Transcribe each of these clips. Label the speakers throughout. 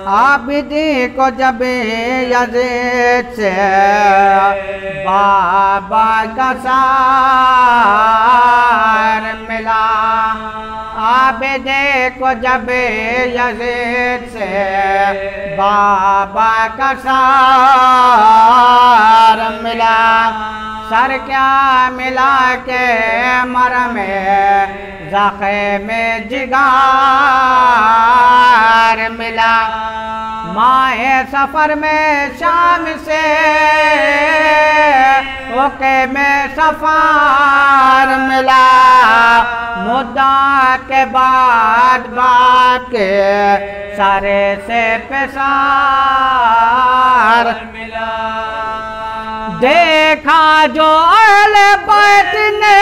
Speaker 1: عابدی کو جب یزید سے بابا کا سار ملا، عابدی کو جب یزید سے بابا کا سار ملا، سر کیا ملا کے مرم زخم جگار ملا، ماہ سفر میں شام سے اوکے میں سفار ملا، مدت کے بعد باپ کے سارے سے پسار ملا، دیکھا جو اہل بیت نے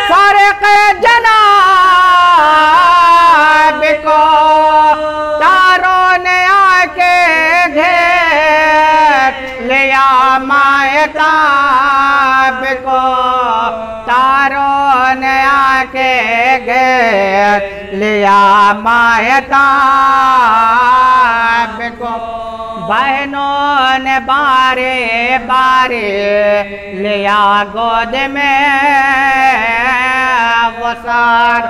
Speaker 1: فارق جناب کو، تاروں نے آ کے گھیر لیا مائتاب کو، تاروں نے آ کے گھیر لیا مائتاب کو، بہنوں نے بارے بارے لیا گود میں غسار،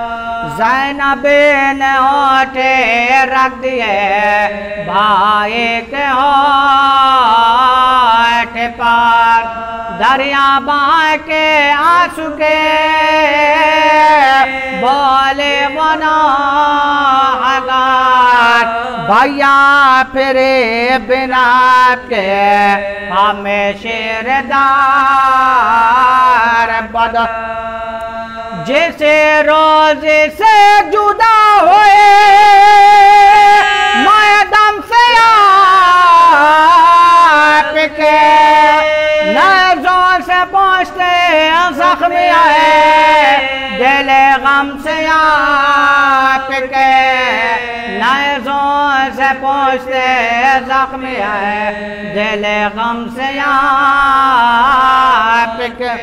Speaker 1: زینب نے ہوٹے رکھ دیے بھائی کے ہوٹ پر، دریا بہا کے آنسو کے بولے گناہگار، بھیا پھرے بنا کے ہمیں شیردار بدر، جیسے روز سے جدا ہوئے میدان سے آپ کے، نیزوں سے پہنچتے زخمی آئے دل غم سے آپ کے، نیزوں سے پہنچتے زخمی آئے دل غم سے آپ کے،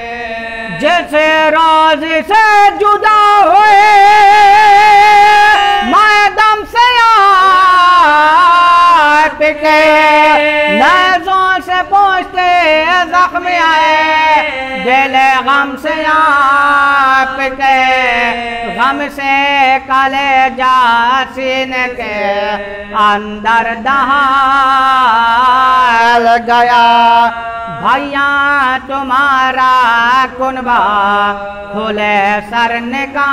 Speaker 1: جیسے روز سے جدا ہوئے میدان سے آپ کے، نیزوں سے پہنچتے زخمی آئے دل غم سے آپ کے، غم سے کلیجہ سینے کے اندر دہل گیا، بھیا تمہارا کنبہ کھلے سر نکال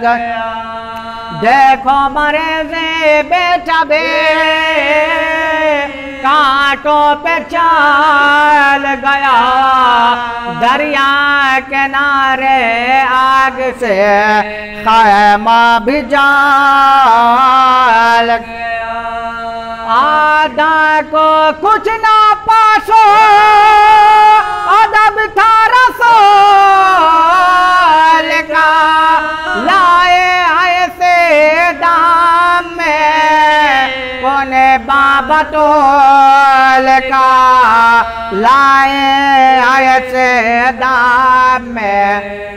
Speaker 1: گیا، دیکھو مرضی بیٹا بے کانٹوں پہ چال گیا، دریا کنارے آگ سے خیمہ بھی جال گیا، آدھا کو کچھ نہ پاسو ادب تھا رسول کا، لائے ایسے دام میں کونے بابا تول کا، لائے ایسے دام میں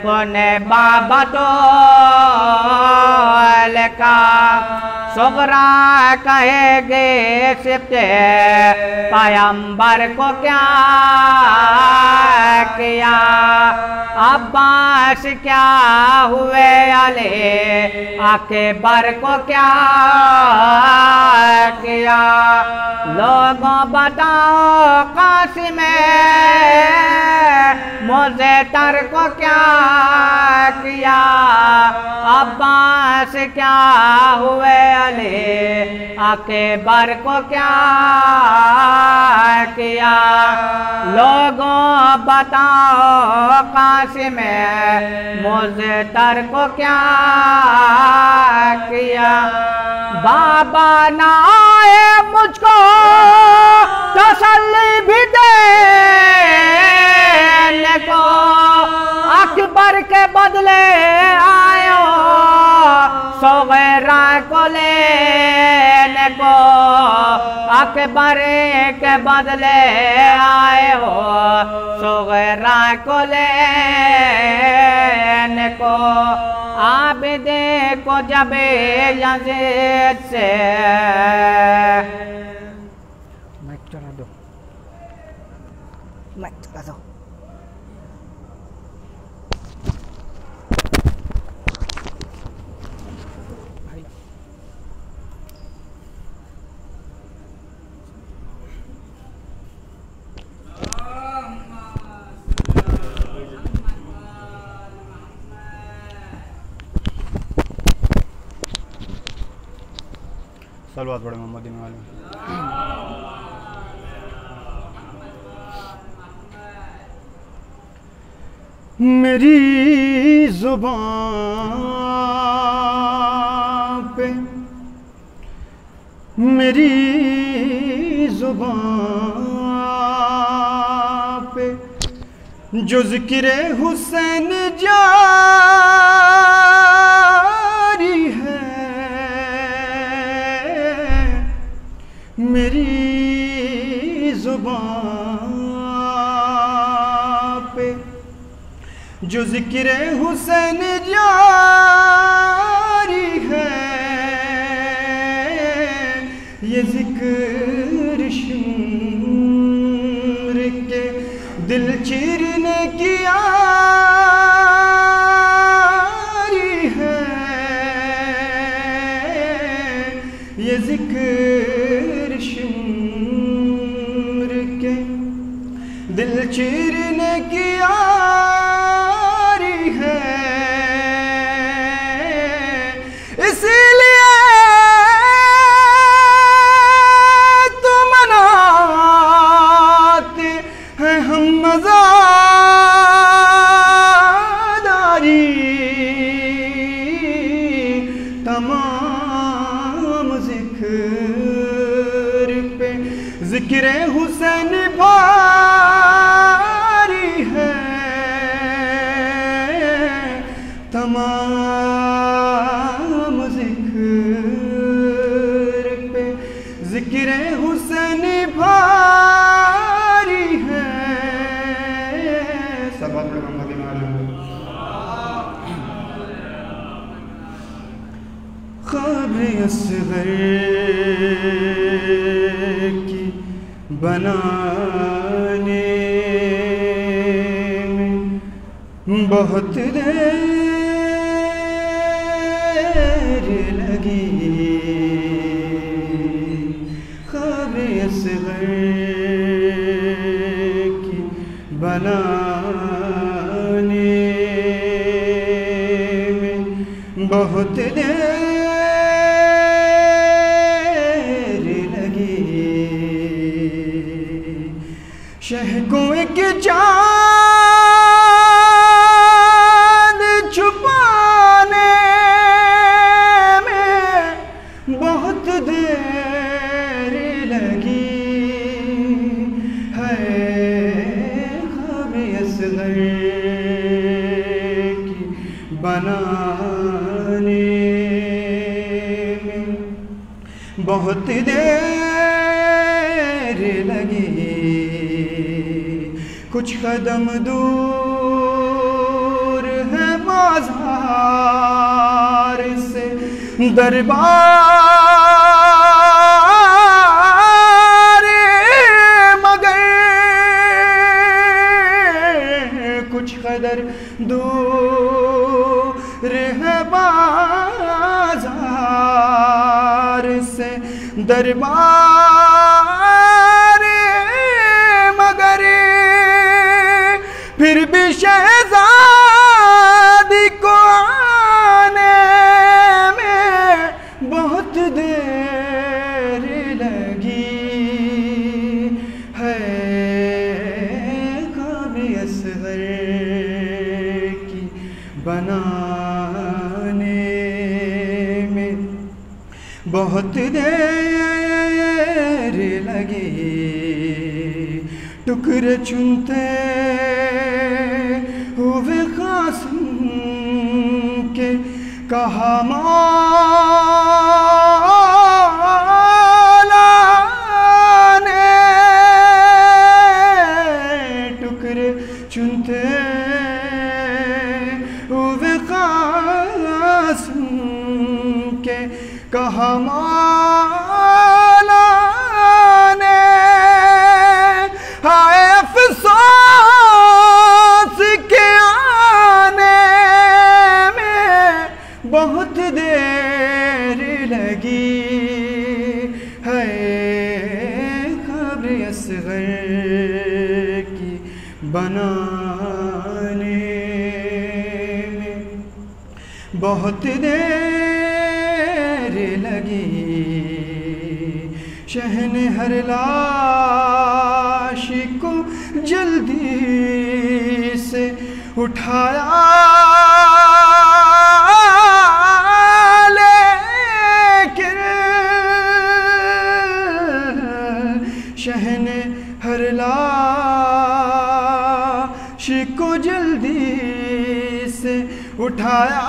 Speaker 1: کونے بابا تول کا، صغرا کہے گے سبتے پیغمبر کو کیا کیا، عباس کیا ہوئے علی اکبر کو کیا کیا، لوگوں بتاؤ قاسم مزتر کو کیا کیا، عباس کیا ہوئے علی اکبر کو کیا کیا، لوگوں بتاؤ قاسم مزتر کو کیا کیا، بابا نہ آئے مجھ کو تسلی بھی دینے کو، اکبر کے بدلے آئے ہو صغیرہ کو لینے کو، اکبر کے بدلے آئے ہو صغیرہ کو لینے کو عابدے کو جب یزید سے مائک چلا دو
Speaker 2: صلوات پڑھیں محمد والے. میری زبان پہ میری زبان پہ جو ذکر حسین جاری ہے میری زبان پہ جو ذکر حسین جاری ہے یہ ذکر شمر کے دل چیرنے کی آری ہے یہ ذکر شمر کے دل چیرنے کی آری ہے اسی لیے تو مناتے ہیں ہم مزاداری تمام ذکر پہ ذکر حسین بھاری ہے تمام ذکر پہ ذکر حسین بھاری ہے سبحان محمد خبر اصغر کی بنانے میں بہت دیر لگی خبر اصغر کی بنانے میں بہت دیر شہکوں ایک چاند چھپانے میں بہت دیر لگی ہے خواب اصغر کی بنانے میں بہت دیر لگی کچھ قدم دور ہے بازار سے دربار مگر کچھ قدر دور ہے بازار سے دربار مگر پھر بھی شہزادی کو آنے میں بہت دیر لگی ہے خواب اصغر کی بنانے میں بہت دیر لگی ٹکڑے چنتے ہوئے قاسم کے کہا مولا نے ٹکڑے چنتے ہوئے قاسم کہا مولا نے ہائے افسوس کے آنے میں بہت دیر لگی ہے قبر اصغر کی بنانے میں بہت دیر لگی شہن ہر لاش کو جلدی سے اٹھایا لیکن شہن ہر لاش کو جلدی سے اٹھایا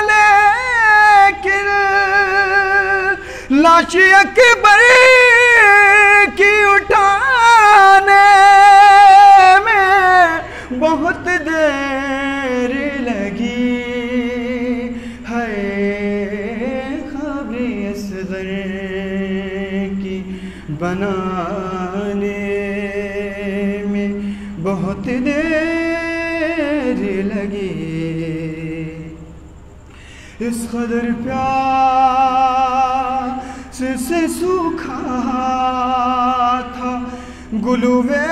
Speaker 2: لیکن لاش اکبر کی اٹھانے میں بہت دیر لگی ہے قبر اصغر کی بنانے میں بہت دیر لگی اس قدر پیاس سے سوکھا تھا گلوے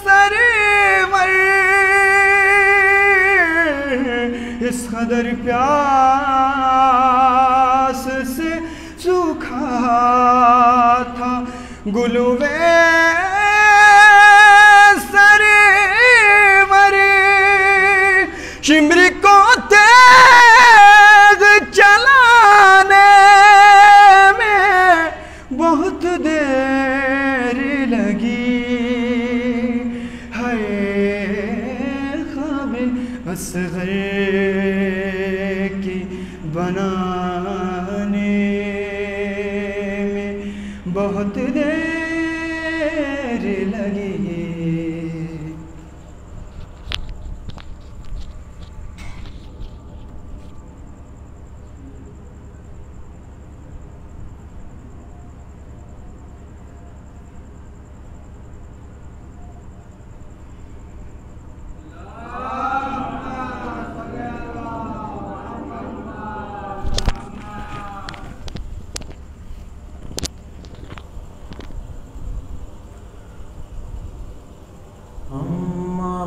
Speaker 2: سرور اس قدر پیاس سے سوکھا تھا گلوے سرور شمر کو تیز چلانے میں بہت دیر لگی ہے قبر اصغر کی بنانے میں بہت دیر لگی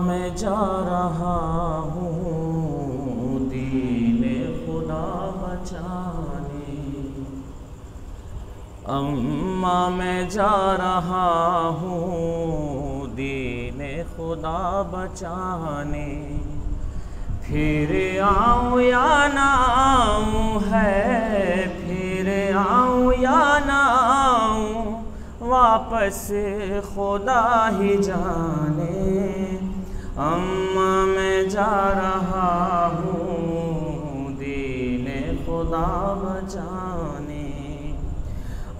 Speaker 3: میں جا رہا ہوں دین خدا بچانے اماں میں جا رہا ہوں دین خدا بچانے پھر آؤں یا نہ آؤں ہے پھر آؤں یا نہ آؤں واپس خدا ہی جانے اماں میں جا رہا ہوں دین خدا بچانے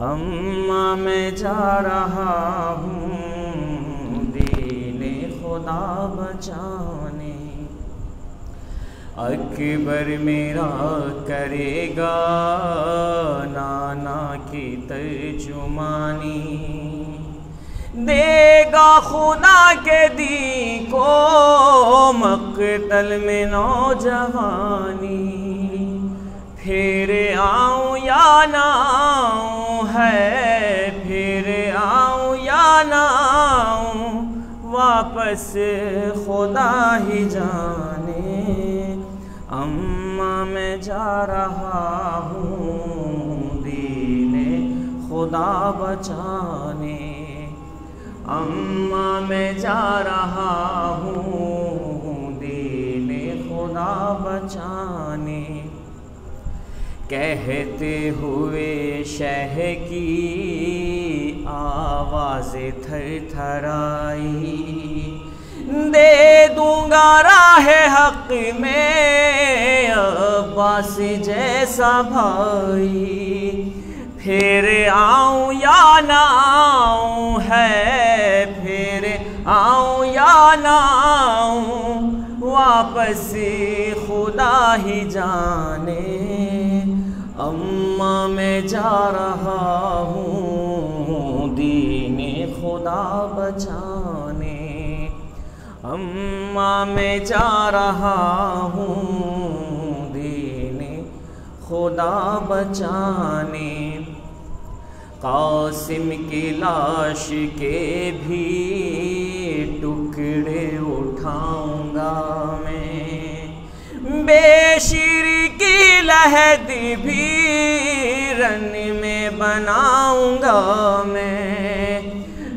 Speaker 3: اماں میں جا رہا ہوں دین خدا بچانے اکبر میرا کرے گا نانا کی ترجمانی دے گا خدا کے دین کو مقتل میں نوجوانی پھر آؤں یا نہ آؤں ہے پھر آؤں یا نہ آؤں واپس خدا ہی جانے اماں میں جا رہا ہوں دین خدا بچانے اماں میں جا رہا ہوں دین خدا بچانے کہتے ہوئے شہ کی آواز تھر تھرائی دے دوں گا راہ حق میں عباس جیسا بھائی پھر آؤں یا نہ آؤں ہے پھر آؤں یا نہ آؤں واپسی خدا ہی جانے، اماں میں جا رہا ہوں دین خدا بچانے، اماں میں جا رہا ہوں دین خدا بچانے، قاسم کی لاش کے بھی ٹکڑے اٹھاؤں گا میں، بے شیر کی لحد بھی رن میں بناؤں گا میں،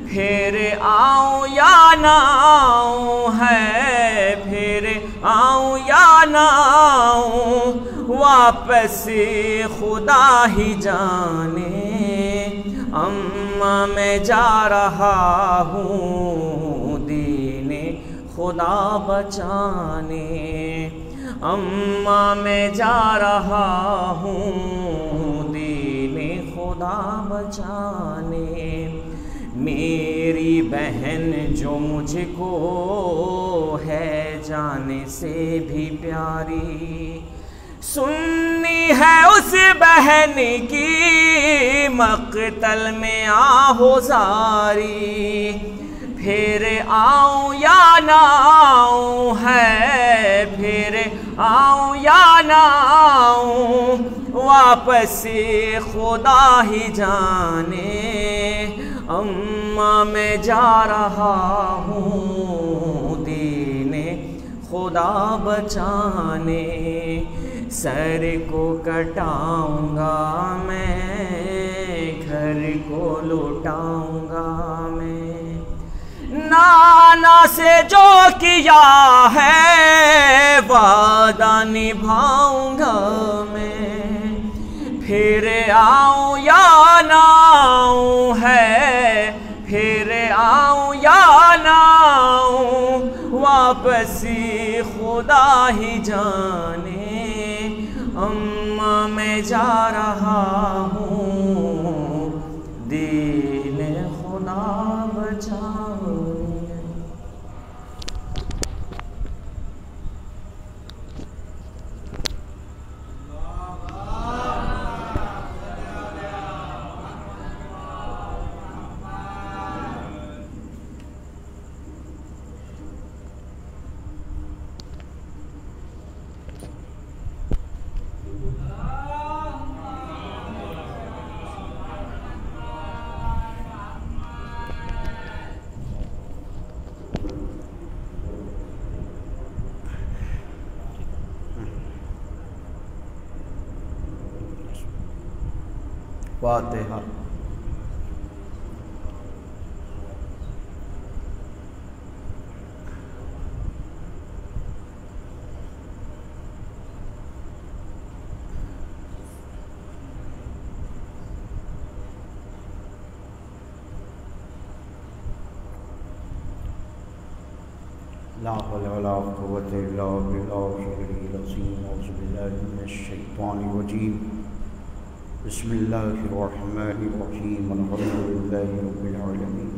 Speaker 3: پھر آؤں یا نہ آؤں ہے، پھر آؤں یا نہ آؤں واپس خدا ہی جانے، اماں میں جا رہا ہوں دین خدا بچانے، اماں میں جا رہا ہوں دین خدا بچانے، میری بہن جو مجھ کو ہے جان سے بھی پیاری، سننی ہے اس بہن کی مقتل میں آہوزاری، پھر آؤں یا نہ آؤں ہے، پھر آؤں یا نہ آؤں واپس خدا ہی جانے، اماں میں جا رہا ہوں دین خدا بچانے، سر کو کٹاؤں گا میں، گھر کو لوٹاؤں گا میں، نانا سے جو کیا ہے وعدہ نبھاؤں گا میں، پھر آؤں یا نہ آؤں ہے، پھر آؤں یا نہ آؤں واپس خدا ہی جانے، اماں میں جا رہا ہوں دین خدا بچانے۔
Speaker 2: فاتحہ۔ لا حول ولا قوة إلا بالله العلي العظيم، أعوذ بالله من الشيطان الرجيم، بسم الله الرحمن الرحيم، الحمد لله رب العالمين،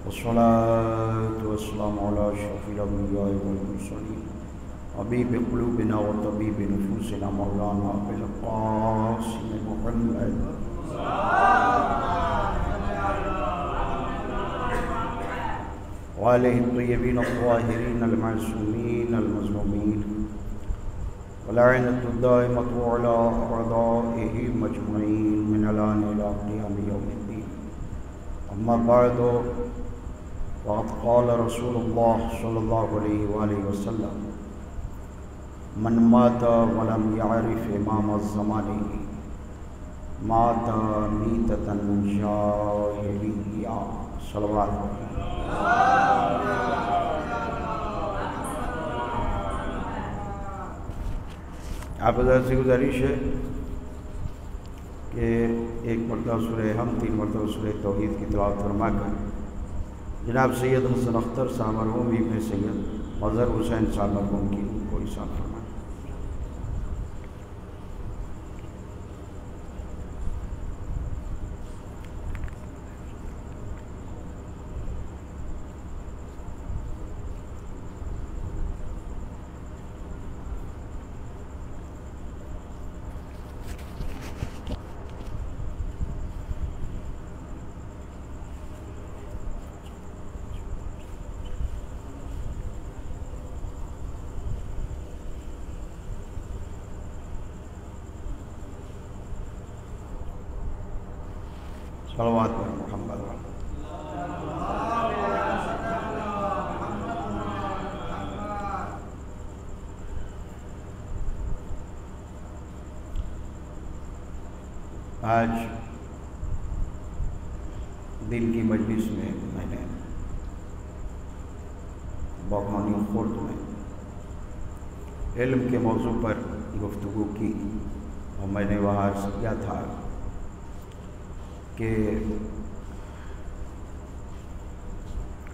Speaker 2: والصلاة والسلام على أشرف الأنبياء والمرسلين، حبيب قلوبنا وطبيب نفوسنا مولانا أبي القاسم محمد وآله الطيبين الطاهرين المعصومين المظلومين، ولعنة الدائمة على أعدائه مجمعين من الآن إلى قيام يوم الدين، أما بعد، وقد قال رسول الله صلى الله عليه وآله وسلم: من مات ولم يعرف إمام الزمان مات ميتة جاهلية، صلوات آپ حضرت سے گزارش ہے کہ ایک مرتبہ سورہ ہم 3 مرتبہ سورہ توحید کی تلاوت فرما کر جناب سید حسن اختر صاحب مرحوم ابن سید مظہر حسین صاحب مرحوم کی کو حساب فرمائیں۔ صلوات پر محمد۔ آج دل کی مجلس میں میں نے بغانی خرد میں علم کے موضوع پر گفتگو کی، اور میں نے وہاں عرض کیا تھا کہ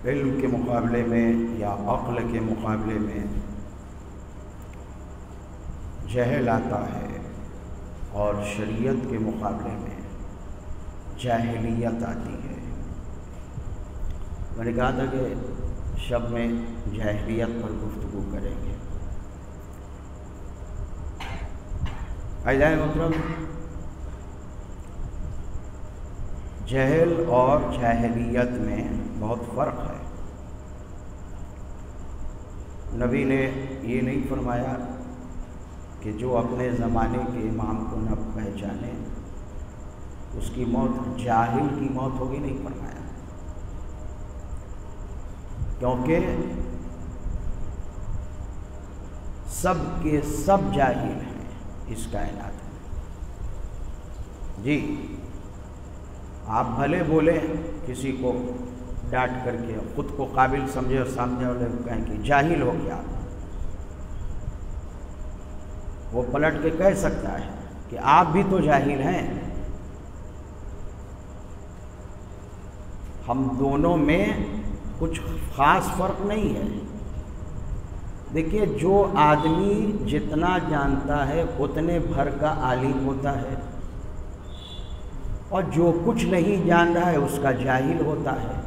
Speaker 2: علم کے مقابلے میں یا عقل کے مقابلے میں جہل آتا ہے، اور شریعت کے مقابلے میں جاہلیت آتی ہے۔ میں نے کہا تھا کہ شب میں جاہلیت پر گفتگو کریں گے۔ عزیزائے محترم، جہل اور جاہلیت میں بہت فرق ہے۔ نبی نے یہ نہیں فرمایا کہ جو اپنے زمانے کے امام کو نہ پہچانے اس کی موت جاہل کی موت ہوگی، نہیں فرمایا، کیونکہ سب کے سب جاہل ہیں اس کائنات میں۔ جی، آپ بھلے بولیں کسی کو ڈانٹ کر کے، خود کو قابل سمجھے اور سامنے والے کو کہیں کہ جاہل ہو گیا، وہ پلٹ کے کہہ سکتا ہے کہ آپ بھی تو جاہل ہیں۔ ہم دونوں میں کچھ خاص فرق نہیں ہے۔ دیکھیے، جو آدمی جتنا جانتا ہے اتنے بھر کا عالم ہوتا ہے، اور جو کچھ نہیں جان رہا ہے اس کا جاہل ہوتا ہے۔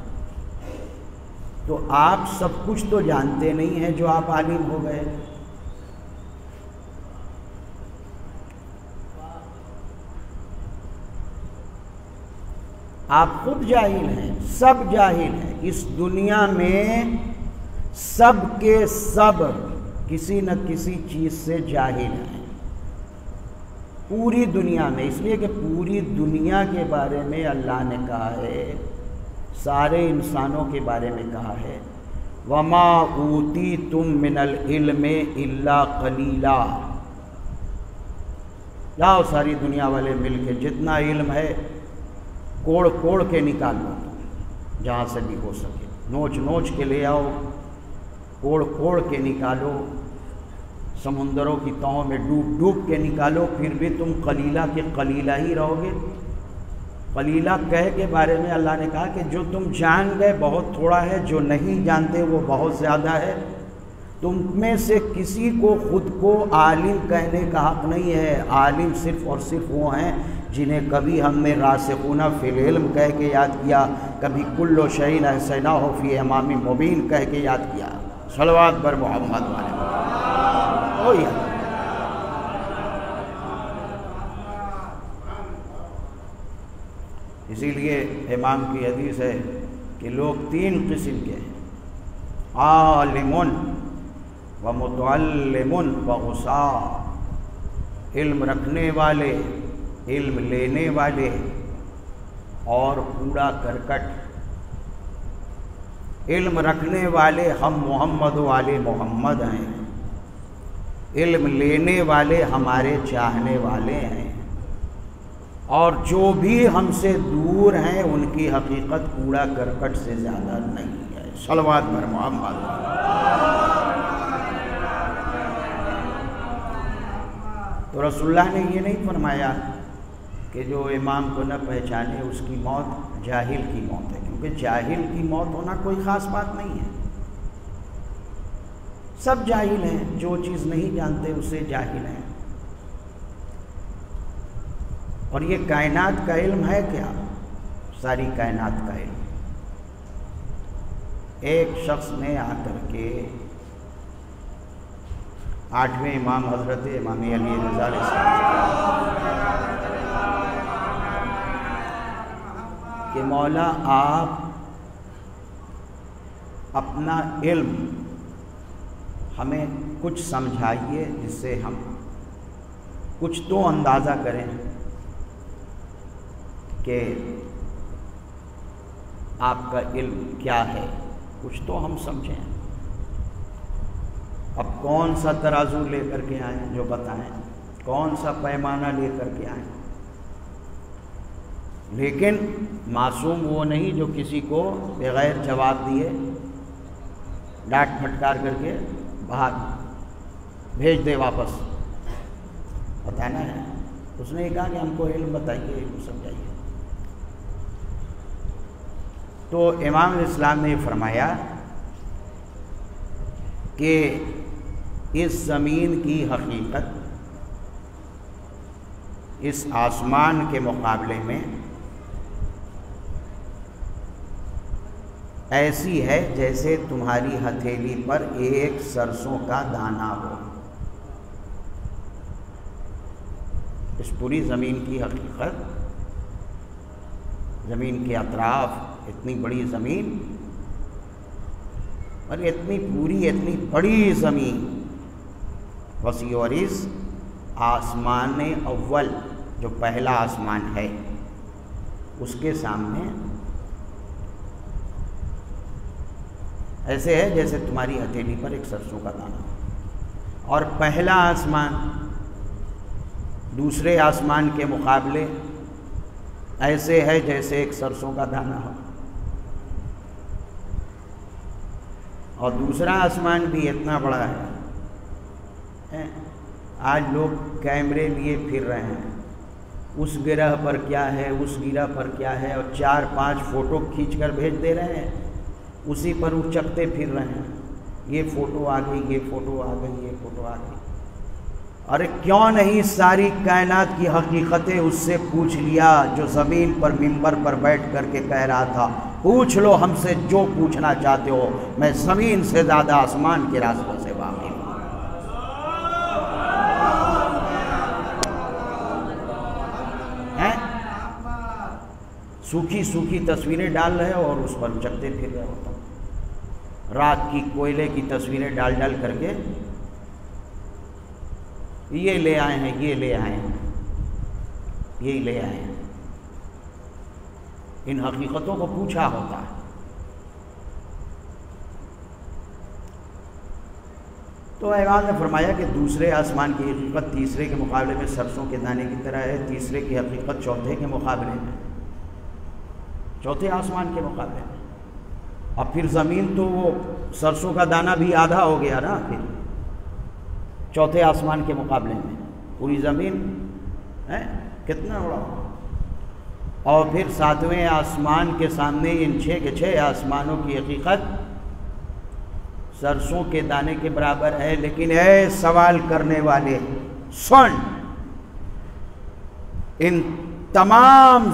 Speaker 2: تو آپ سب کچھ تو جانتے نہیں ہیں جو آپ عالم ہو گئے۔ آپ خود جاہل ہیں، سب جاہل ہیں۔ اس دنیا میں سب کے سب کسی نہ کسی چیز سے جاہل ہیں، پوری دنیا میں۔ اس لیے کہ پوری دنیا کے بارے میں اللہ نے کہا ہے، سارے انسانوں کے بارے میں کہا ہے، وَمَا أُوتِيتُم مِّنَ الْعِلْمِ إِلَّا قَلِيلًا۔ لاؤ ساری دنیا والے مل کے جتنا علم ہے کوڑ کوڑ کے نکال لو، جہاں سے بھی ہو سکے، نوچ نوچ کے لے آؤ، کوڑ کوڑ کے نکالو، سمندروں کی تہوں میں ڈوب ڈوب کے نکالو، پھر بھی تم قلیلہ کے قلیلہ ہی رہو گے۔ قلیلہ کہہ کے بارے میں اللہ نے کہا کہ جو تم جان گئے بہت تھوڑا ہے، جو نہیں جانتے وہ بہت زیادہ ہے۔ تم میں سے کسی کو خود کو عالم کہنے کا حق نہیں ہے۔ عالم صرف اور صرف وہ ہیں جنہیں کبھی ہم نے راسخون فی العلم کہہ کے یاد کیا، کبھی کل شیء احصیناہ فی امام مبین کہہ کے یاد کیا۔ صلوات بر محمد والے۔ اسی لیے امام کی حدیث ہے کہ لوگ تین قسم کے ہیں، عالم و متعلم و غصاء، علم رکھنے والے، علم لینے والے، اور کوڑا کرکٹ۔ علم رکھنے والے ہم محمد و آل محمد ہیں، علم لینے والے ہمارے چاہنے والے ہیں، اور جو بھی ہم سے دور ہیں ان کی حقیقت کوڑا کرکٹ سے زیادہ نہیں ہے۔ صلوات بر محمد۔ تو رسول اللہ نے یہ نہیں فرمایا کہ جو امام کو نہ پہچانے اس کی موت جاہل کی موت ہے، کیونکہ جاہل کی موت ہونا کوئی خاص بات نہیں ہے۔ سب جاہل ہیں، جو چیز نہیں جانتے اسے جاہل ہیں۔ اور یہ کائنات کا علم ہے کیا؟ ساری کائنات کا علم۔ ایک شخص نے آ کر کے 8ویں امام حضرت امام علی رضا علیہ السلام کہ مولا آپ اپنا علم ہمیں کچھ سمجھائیے جس سے ہم کچھ تو اندازہ کریں کہ آپ کا علم کیا ہے، کچھ تو ہم سمجھیں۔ اب کون سا ترازو لے کر کے آئیں جو بتائیں، کون سا پیمانہ لے کر کے آئیں؟ لیکن معصوم وہ نہیں جو کسی کو بغیر جواب دیے ڈانٹ پھٹکار کر کے بھاگ بھیج دے واپس۔ بتانا ہے، اس نے کہا کہ ہم کو علم بتائیے، علم سمجھائیے۔ تو امام اسلام نے فرمایا کہ اس زمین کی حقیقت اس آسمان کے مقابلے میں ایسی ہے جیسے تمہاری ہتھیلی پر ایک سرسوں کا دانہ ہو۔ اس پوری زمین کی حقیقت، زمین کے اطراف اتنی بڑی زمین اور اتنی پوری اتنی بڑی زمین، وسیع و عریض آسمان اول جو پہلا آسمان ہے اس کے سامنے ایسے ہے جیسے تمہاری ہتھیلی پر ایک سرسوں کا دانہ، اور پہلا آسمان دوسرے آسمان کے مقابلے ایسے ہے جیسے ایک سرسوں کا دانہ ہو، اور دوسرا آسمان بھی اتنا بڑا ہے۔ آج لوگ کیمرے لیے پھر رہے ہیں، اس گرہ پر کیا ہے، اس گرہ پر کیا ہے، اور 4-5 فوٹو کھینچ کر بھیج دے رہے ہیں، اسی پر اچکتے پھر رہے ہیں، یہ فوٹو آ گئی، یہ فوٹو آ گئی، یہ فوٹو آ گئی۔ ارے کیوں نہیں ساری کائنات کی حقیقتیں اس سے پوچھ لیا جو زمین پر منبر پر بیٹھ کر کے کہہ رہا تھا پوچھ لو ہم سے جو پوچھنا چاہتے ہو، میں زمین سے زیادہ آسمان کے راستوں سے واقف ہوں۔ سوکھی سوکھی تصویریں ڈال رہے ہو اور اس پر چکتے پھر رہے ہوتا ہوں، رات کی کوئلے کی تصویریں ڈال ڈال کر کے یہ لے آئے ہیں، یہ لے آئے ہیں، یہی لے آئے ہیں۔ ان حقیقتوں کو پوچھا ہوتا ہے۔ تو امام نے فرمایا کہ دوسرے آسمان کی حقیقت تیسرے کے مقابلے میں سرسوں کے دانے کی طرح ہے، تیسرے کی حقیقت چوتھے کے مقابلے میں، چوتھے آسمان کے مقابلے میں۔ اب پھر زمین تو وہ سرسوں کا دانہ بھی آدھا ہو گیا نا، پھر چوتھے آسمان کے مقابلے میں پوری زمین کتنا بڑا ہوگا۔ اور پھر ساتویں آسمان کے سامنے ان 6 کے 6 آسمانوں کی حقیقت سرسوں کے دانے کے برابر ہے۔ لیکن اے سوال کرنے والے سن، ان تمام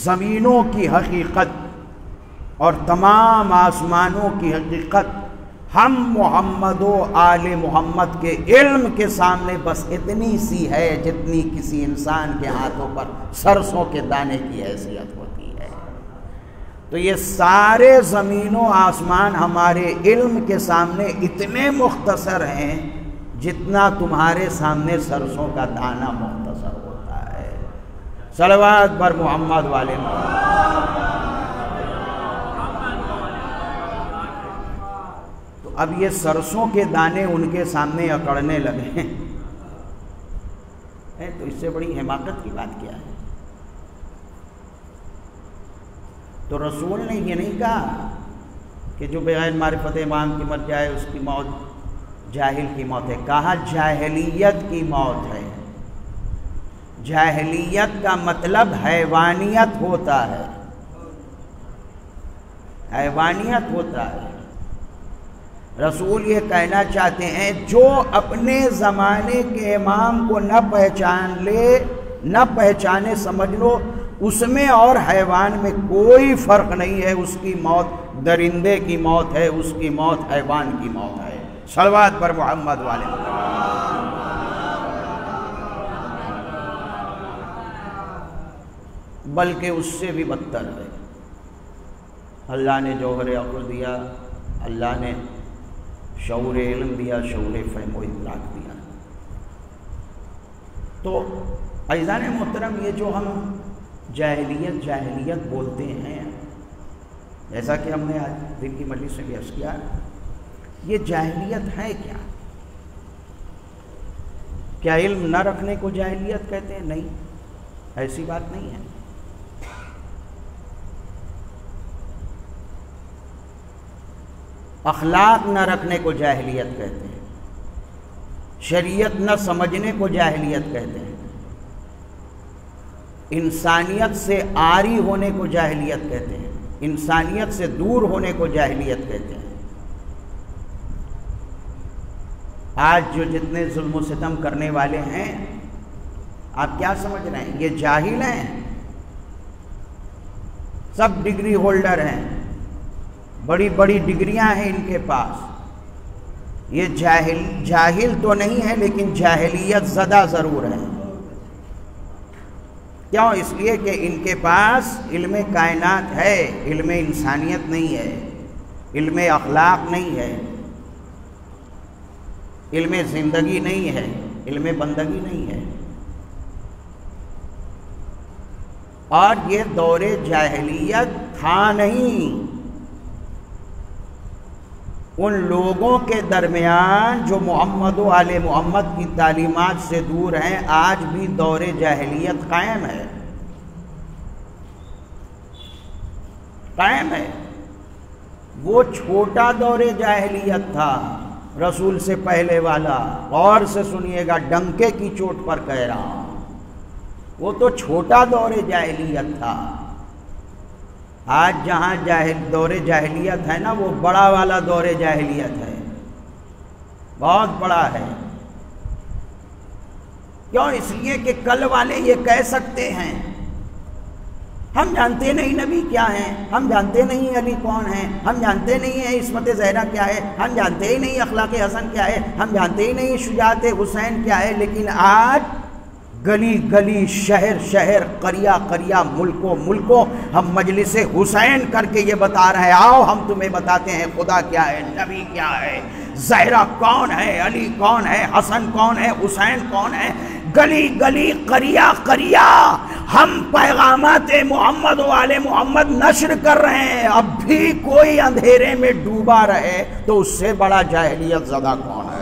Speaker 2: زمینوں کی حقیقت اور تمام آسمانوں کی حقیقت ہم محمد و آل محمد کے علم کے سامنے بس اتنی سی ہے جتنی کسی انسان کے ہاتھوں پر سرسوں کے دانے کی حیثیت ہوتی ہے۔ تو یہ سارے زمین و آسمان ہمارے علم کے سامنے اتنے مختصر ہیں جتنا تمہارے سامنے سرسوں کا دانہ مختصر ہوتا ہے۔ صلوات بر محمد والے محمد۔ اب یہ سرسوں کے دانے ان کے سامنے اکڑنے لگے ہیں، تو اس سے بڑی حماقت کی بات کیا ہے؟ تو رسول نے یہ نہیں کہا کہ جو بغیر معرفت امام کی مر جائے اس کی موت جاہل کی موت ہے، کہا جاہلیت کی موت ہے۔ جاہلیت کا مطلب حیوانیت ہوتا ہے، حیوانیت ہوتا ہے۔ رسول یہ کہنا چاہتے ہیں جو اپنے زمانے کے امام کو نہ پہچان لے، نہ پہچانے، سمجھ لو اس میں اور حیوان میں کوئی فرق نہیں ہے۔ اس کی موت درندے کی موت ہے، اس کی موت حیوان کی موت ہے۔ صلوات پر محمد والے۔ بلکہ اس سے بھی بدتر ہے۔ اللہ نے جوہر عقل دیا، اللہ نے شعور علم دیا، شعور فہم و ادراک دیا۔ تو عزیزان محترم، یہ جو ہم جاہلیت بولتے ہیں، جیسا کہ ہم نے آج دن کی مجلس سے بھی عرض کیا، یہ جاہلیت ہے کیا؟ کیا علم نہ رکھنے کو جاہلیت کہتے ہیں؟ نہیں، ایسی بات نہیں ہے۔ اخلاق نہ رکھنے کو جاہلیت کہتے ہیں، شریعت نہ سمجھنے کو جاہلیت کہتے ہیں، انسانیت سے عاری ہونے کو جاہلیت کہتے ہیں، انسانیت سے دور ہونے کو جاہلیت کہتے ہیں۔ آج جو جتنے ظلم و ستم کرنے والے ہیں، آپ کیا سمجھ رہے ہیں؟ یہ جاہل ہیں؟ سب ڈگری ہولڈر ہیں، بڑی بڑی ڈگریاں ہیں ان کے پاس۔ یہ جاہل تو نہیں ہے، لیکن جاہلیت زدہ ضرور ہے۔ کیوں؟ اس لیے کہ ان کے پاس علم کائنات ہے، علم انسانیت نہیں ہے، علم اخلاق نہیں ہے، علم زندگی نہیں ہے، علم بندگی نہیں ہے۔ اور یہ دور جاہلیت تھا نہیں ان لوگوں کے درمیان جو محمد و آل محمد کی تعلیمات سے دور ہیں، آج بھی دور جاہلیت قائم ہے، قائم ہے۔ وہ چھوٹا دور جاہلیت تھا، رسول سے پہلے والا، غور سے سنیے گا، ڈنکے کی چوٹ پر کہہ رہا ہوں، وہ تو چھوٹا دور جاہلیت تھا۔ آج جہاں دور جاہلیت ہے نا، وہ بڑا والا دور جاہلیت ہے، بہت بڑا ہے۔ کیوں؟ اس لیے کہ کل والے یہ کہہ سکتے ہیں، ہم جانتے نہیں نبی کیا ہیں، ہم جانتے نہیں علی کون ہیں، ہم جانتے نہیں ہیں عصمت زہرا کیا ہے، ہم جانتے ہی نہیں اخلاق حسن کیا ہے، ہم جانتے ہی نہیں شجاعت حسین کیا ہے۔ لیکن آج گلی گلی، شہر شہر، قریہ قریہ، ملکوں ملکوں ہم مجلس حسین کر کے یہ بتا رہے ہیں، آؤ ہم تمہیں بتاتے ہیں خدا کیا ہے، نبی کیا ہے، زہرا کون ہے، علی کون ہے، حسن کون ہے، حسین کون ہے۔ گلی گلی، قریہ قریہ ہم پیغامات محمد و آل محمد نشر کر رہے ہیں۔ اب بھی کوئی اندھیرے میں ڈوبا رہے تو اس سے بڑا جاہلیت زدہ کون ہے؟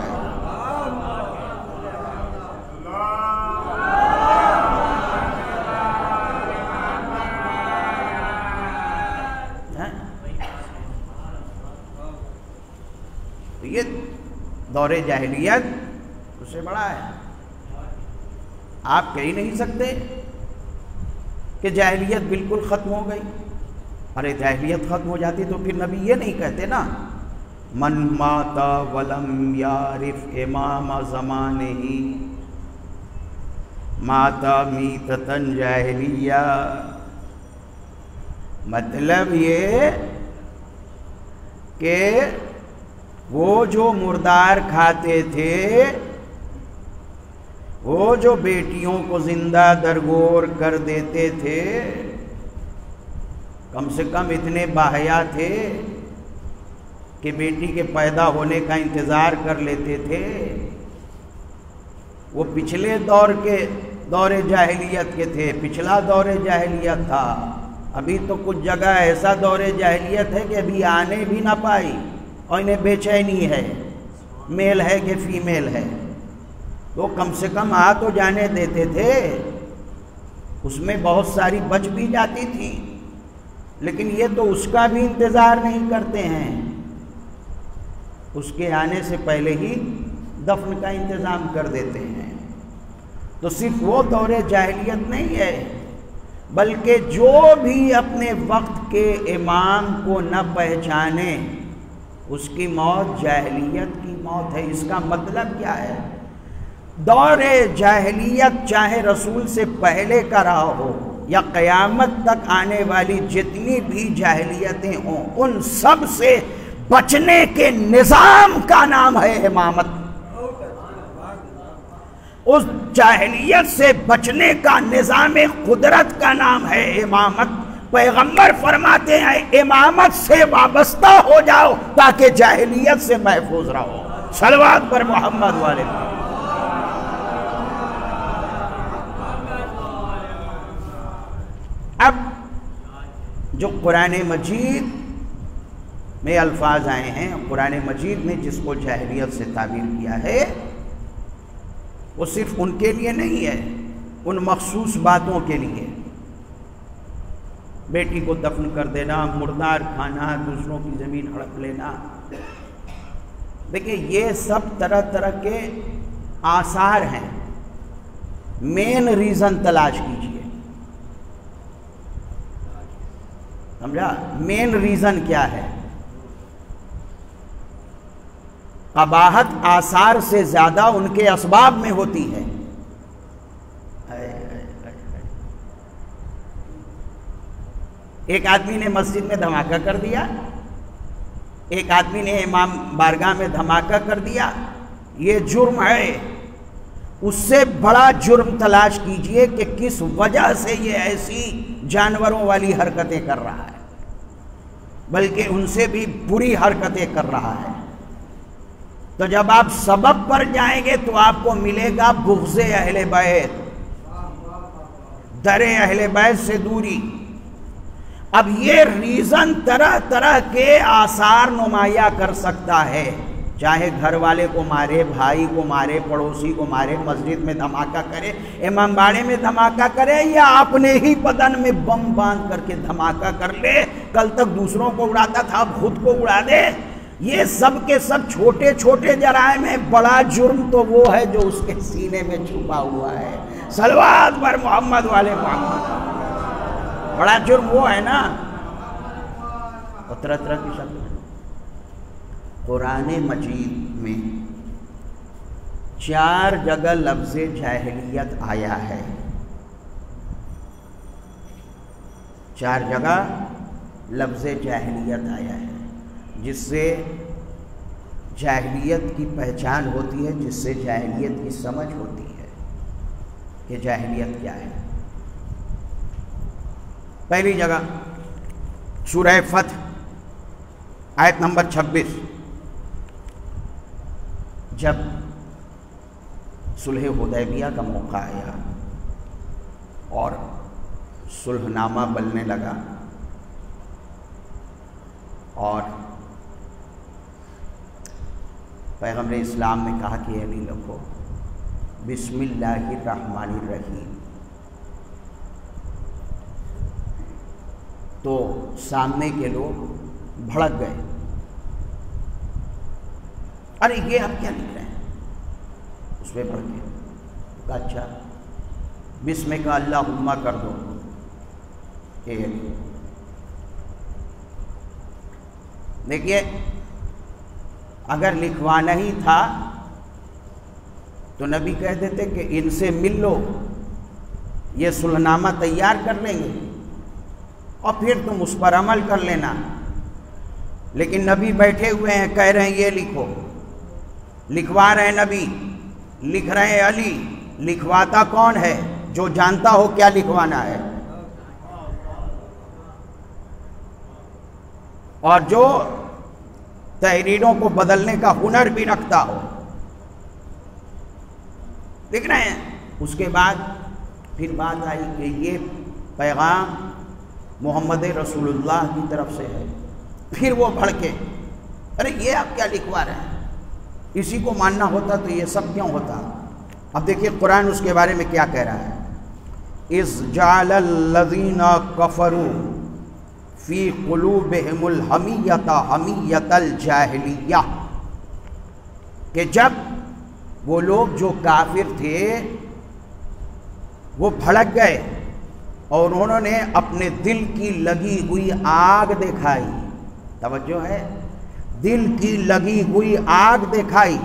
Speaker 2: یہ دور جاہلیت اس سے بڑا ہے۔ آپ کہہ ہی نہیں سکتے کہ جاہلیت بالکل ختم ہو گئی۔ ارے جاہلیت ختم ہو جاتی تو پھر نبی یہ نہیں کہتے نا، من مات ولم یعرف امام زمانہ مات میتۃ جاہلیہ۔ مطلب یہ کہ وہ جو مردار کھاتے تھے، وہ جو بیٹیوں کو زندہ درگور کر دیتے تھے، کم سے کم اتنے باحیا تھے کہ بیٹی کے پیدا ہونے کا انتظار کر لیتے تھے۔ وہ پچھلے دور جاہلیت کے تھے، پچھلا دور جاہلیت تھا۔ ابھی تو کچھ جگہ ایسا دور جاہلیت ہے کہ ابھی آنے بھی نہ پائی، اور انہیں بے چینی ہے، میل ہے کہ فیمیل ہے، تو کم سے کم آ تو جانے دیتے تھے۔ اس میں بہت ساری بچ بھی جاتی تھی، لیکن یہ تو اس کا بھی انتظار نہیں کرتے ہیں، اس کے آنے سے پہلے ہی دفن کا انتظام کر دیتے ہیں۔ تو صرف وہ دور جاہلیت نہیں ہے، بلکہ جو بھی اپنے وقت کے امام کو نہ پہچانے، اس کی موت جاہلیت کی موت ہے۔ اس کا مطلب کیا ہے؟ دور جاہلیت چاہے رسول سے پہلے کا رہا ہو یا قیامت تک آنے والی جتنی بھی جاہلیتیں ہوں، ان سب سے بچنے کے نظام کا نام ہے امامت۔ اس جاہلیت سے بچنے کا نظام قدرت کا نام ہے امامت۔ پیغمبر فرماتے ہیں امامت سے وابستہ ہو جاؤ تاکہ جاہلیت سے محفوظ رہو۔ صلوات پر محمد والے۔ اب جو قرآن مجید میں الفاظ آئے ہیں قرآن مجید میں جس کو جاہلیت سے تعبیر کیا ہے وہ صرف ان کے لیے نہیں ہے، ان مخصوص باتوں کے لیے، بیٹی کو دفن کر دینا، مردار کھانا، دوسروں کی زمین ہڑپ لینا. دیکھیں یہ سب طرح طرح کے آثار ہیں. مین ریزن تلاش کیجئے، سمجھا؟ مین ریزن کیا ہے؟ قباحت آثار سے زیادہ ان کے اسباب میں ہوتی ہے. ایک آدمی نے مسجد میں دھماکہ کر دیا، ایک آدمی نے امام بارگاہ میں دھماکہ کر دیا، یہ جرم ہے. اس سے بڑا جرم تلاش کیجئے کہ کس وجہ سے یہ ایسی جانوروں والی حرکتیں کر رہا ہے، بلکہ ان سے بھی بری حرکتیں کر رہا ہے. تو جب آپ سبب پر جائیں گے تو آپ کو ملے گا بغض اہل بیت، در اہل بیت سے دوری. اب یہ ریزن طرح طرح کے آثار نمایاں کر سکتا ہے، چاہے گھر والے کو مارے، بھائی کو مارے، پڑوسی کو مارے، مسجد میں دھماکہ کرے، امام باڑے میں دھماکہ کرے، یا اپنے ہی بدن میں بم باندھ کر کے دھماکہ کر لے. کل تک دوسروں کو اڑاتا تھا اب خود کو اڑا دے. یہ سب کے سب چھوٹے چھوٹے جرائم ہیں. بڑا جرم تو وہ ہے جو اس کے سینے میں چھپا ہوا ہے. صلوات بر محمد والے محمد. بڑا جرم وہ ہے نا. اور طرح طرح کی شکل ہے. قرآن مجید میں 4 جگہ لفظ جاہلیت آیا ہے. 4 جگہ لفظ جاہلیت آیا ہے، جس سے جاہلیت کی پہچان ہوتی ہے، جس سے جاہلیت کی سمجھ ہوتی ہے کہ جاہلیت کیا ہے. پہلی جگہ سورہ فتح آیت نمبر 26. جب صلح حدیبیہ کا موقع آیا اور صلح نامہ بننے لگا اور پیغمبر اسلام نے کہا کہ علی لکھو بسم اللہ الرحمن الرحیم، تو سامنے کے لوگ بھڑک گئے. ارے یہ آپ کیا لکھ رہے ہیں؟ اس پہ پڑھ کے کہا اچھا بسم کا اللہم کر دو. دیکھیے اگر لکھوانا ہی تھا تو نبی کہہ دیتے کہ ان سے مل لو، یہ صلح نامہ تیار کر لیں گے اور پھر تم اس پر عمل کر لینا. لیکن نبی بیٹھے ہوئے ہیں، کہہ رہے ہیں یہ لکھو. لکھوا رہے ہیں نبی، لکھ رہے ہیں علی. لکھواتا کون ہے؟ جو جانتا ہو کیا لکھوانا ہے اور جو تحریروں کو بدلنے کا ہنر بھی رکھتا ہو. لکھ رہے ہیں. اس کے بعد پھر بات آئی کہ یہ پیغام محمد رسول اللہ کی طرف سے ہے. پھر وہ بھڑکے، ارے یہ آپ کیا لکھوا رہے ہیں؟ اسی کو ماننا ہوتا تو یہ سب کیوں ہوتا؟ اب دیکھیے قرآن اس کے بارے میں کیا کہہ رہا ہے. اِذْ جَعَلَ الَّذِينَ كَفَرُوا فِي قُلُوبِهِمُ الْحَمِيَّةَ حَمِيَّةَ الْجَاهِلِيَّةِ، کہ جب وہ لوگ جو کافر تھے وہ بھڑک گئے اور انہوں نے اپنے دل کی لگی ہوئی آگ دکھائی. توجہ ہے، دل کی لگی ہوئی آگ دکھائی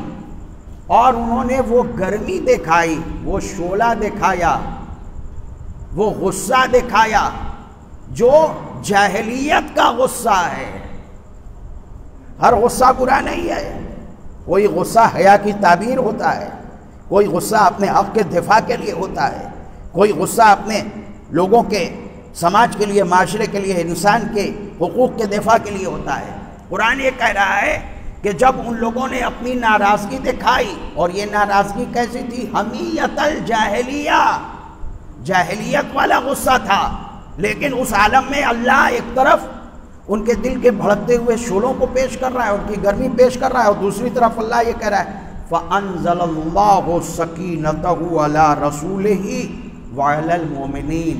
Speaker 2: اور انہوں نے وہ گرمی دکھائی، وہ شعلہ دکھایا، وہ غصہ دکھایا جو جاہلیت کا غصہ ہے. ہر غصہ برا نہیں ہے. کوئی غصہ حیا کی تعبیر ہوتا ہے، کوئی غصہ اپنے حق کے دفاع کے لیے ہوتا ہے، کوئی غصہ اپنے لوگوں کے، سماج کے لیے، معاشرے کے لیے، انسان کے حقوق کے دفاع کے لیے ہوتا ہے. قرآن یہ کہہ رہا ہے کہ جب ان لوگوں نے اپنی ناراضگی دکھائی، اور یہ ناراضگی کیسی تھی؟ حمیت الجاہلیہ، جاہلیت والا غصہ تھا. لیکن اس عالم میں اللہ ایک طرف ان کے دل کے بھڑکتے ہوئے شعلوں کو پیش کر رہا ہے، ان کی گرمی پیش کر رہا ہے، اور دوسری طرف اللہ یہ کہہ رہا ہے فَأَنزَلَ اللَّهُ سَكِينَتَهُ عَلَى رَسُولِهِ وَعَلَى الْمُؤْمِنِينَ،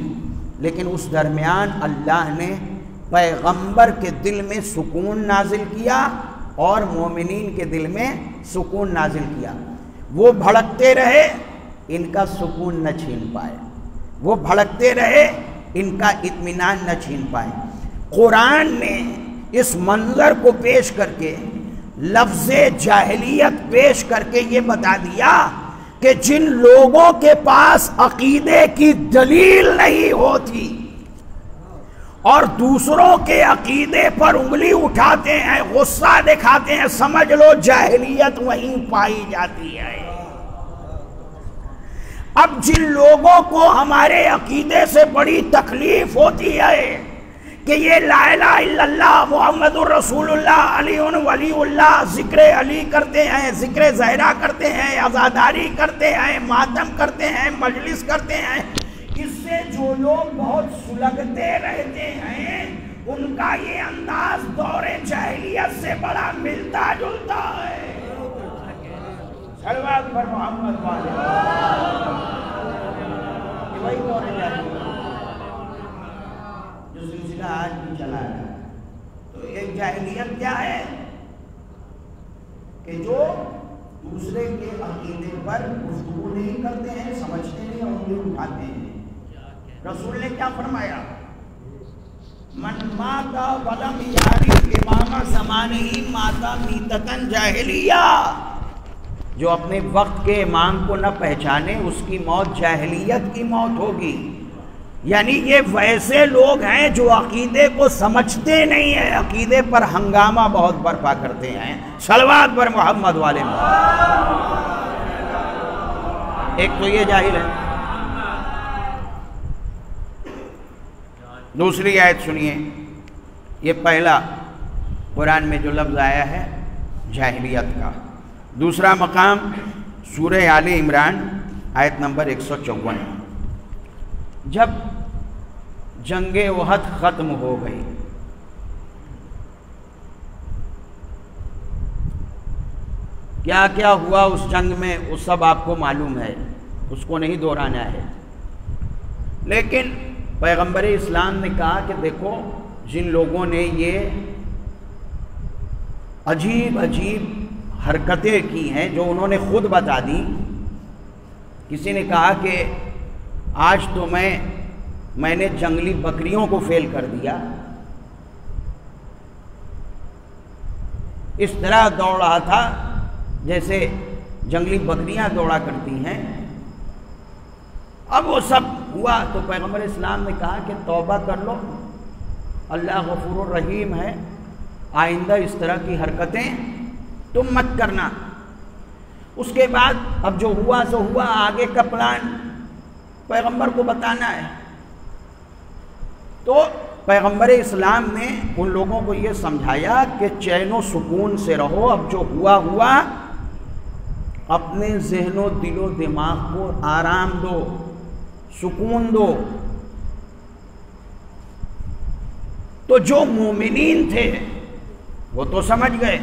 Speaker 2: لیکن اس درمیان اللہ نے پیغمبر کے دل میں سکون نازل کیا اور مومنین کے دل میں سکون نازل کیا۔ وہ بھڑکتے رہے، ان کا سکون نہ چھین پائے، وہ بھڑکتے رہے، ان کا اطمینان نہ چھین پائے۔ قرآن نے اس منظر کو پیش کر کے، لفظ جاہلیت پیش کر کے یہ بتا دیا کہ جن لوگوں کے پاس عقیدے کی دلیل نہیں ہوتی اور دوسروں کے عقیدے پر انگلی اٹھاتے ہیں، غصہ دکھاتے ہیں، سمجھ لو جاہلیت وہیں پائی جاتی ہے۔ اب جن لوگوں کو ہمارے عقیدے سے بڑی تکلیف ہوتی ہے کہ یہ لا الہ الا اللہ محمد الرسول اللہ علی ولی اللہ، ذکر علی کرتے ہیں، ذکر زہرا کرتے ہیں، عزاداری کرتے ہیں، ماتم کرتے ہیں، مجلس کرتے ہیں، اس سے جو لوگ بہت سلگتے رہتے ہیں ان کا یہ انداز دور جاہلیت سے بڑا ملتا جلتا ہے۔ صلوات پر محمد والے، یہ وہی دور جاہلیت جو سلسلہ آج بھی چلا ہے۔ تو ایک جاہلیت کیا ہے کہ جو دوسرے کے عقیدے پر گفتگو نہیں کرتے ہیں، سمجھتے نہیں اور انگلی اٹھاتے ہیں۔ رسول نے کیا فرمایا؟ من ماتا ولم یعرف امام زمانہ ماتا میتتن جاہلیہ، جو اپنے وقت کے امام کو نہ پہچانے اس کی موت جاہلیت کی موت ہوگی۔ یعنی یہ ویسے لوگ ہیں جو عقیدے کو سمجھتے نہیں ہیں، عقیدے پر ہنگامہ بہت برپا کرتے ہیں۔ صلوات پر محمد والے میں، ایک تو یہ جاہل ہے۔ دوسری آیت سنیے، یہ پہلا قرآن میں جو لفظ آیا ہے جاہلیت کا۔ دوسرا مقام سورہ آل عمران آیت نمبر 154، جب جنگ احد ختم ہو گئی، کیا کیا ہوا اس جنگ میں وہ سب آپ کو معلوم ہے، اس کو نہیں دہرانا ہے، لیکن پیغمبر اسلام نے کہا کہ دیکھو جن لوگوں نے یہ عجیب عجیب حرکتیں کی ہیں جو انہوں نے خود بتا دی، کسی نے کہا کہ آج تو میں نے جنگلی بکریوں کو فیل کر دیا، اس طرح دوڑ رہا تھا جیسے جنگلی بکریاں دوڑا کرتی ہیں۔ اب وہ سب ہوا تو پیغمبر اسلام نے کہا کہ توبہ کر لو، اللہ غفور الرحیم ہے، آئندہ اس طرح کی حرکتیں تم مت کرنا۔ اس کے بعد اب جو ہوا سو ہوا، آگے کا پلان پیغمبر کو بتانا ہے۔ تو پیغمبر اسلام نے ان لوگوں کو یہ سمجھایا کہ چین و سکون سے رہو، اب جو ہوا ہوا، اپنے ذہن و دل و دماغ کو آرام دو، سکون دو۔ تو جو مومنین تھے وہ تو سمجھ گئے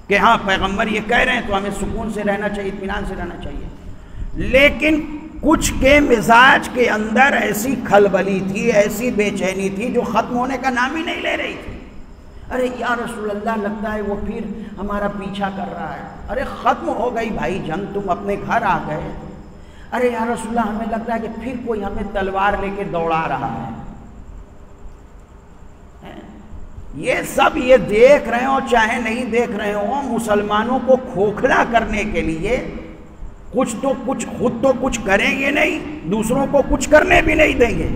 Speaker 2: کہ ہاں پیغمبر یہ کہہ رہے ہیں تو ہمیں سکون سے رہنا چاہیے، اطمینان سے رہنا چاہیے، لیکن کچھ کے مزاج کے اندر ایسی کھلبلی تھی، ایسی بے چینی تھی جو ختم ہونے کا نام ہی نہیں لے رہی تھی۔ ارے یا رسول اللہ، لگتا ہے وہ پھر ہمارا پیچھا کر رہا ہے۔ ارے ختم ہو گئی بھائی جنگ، تم اپنے گھر آ گئے۔ ارے یا رسول اللہ، ہمیں لگتا ہے کہ پھر کوئی ہمیں تلوار لے کے دوڑا رہا ہے۔ یہ سب یہ دیکھ رہے ہوں چاہے نہیں دیکھ رہے ہوں، مسلمانوں کو کھوکھلا کرنے کے لیے کچھ خود تو کچھ کریں گے نہیں، دوسروں کو کچھ کرنے بھی نہیں دیں گے،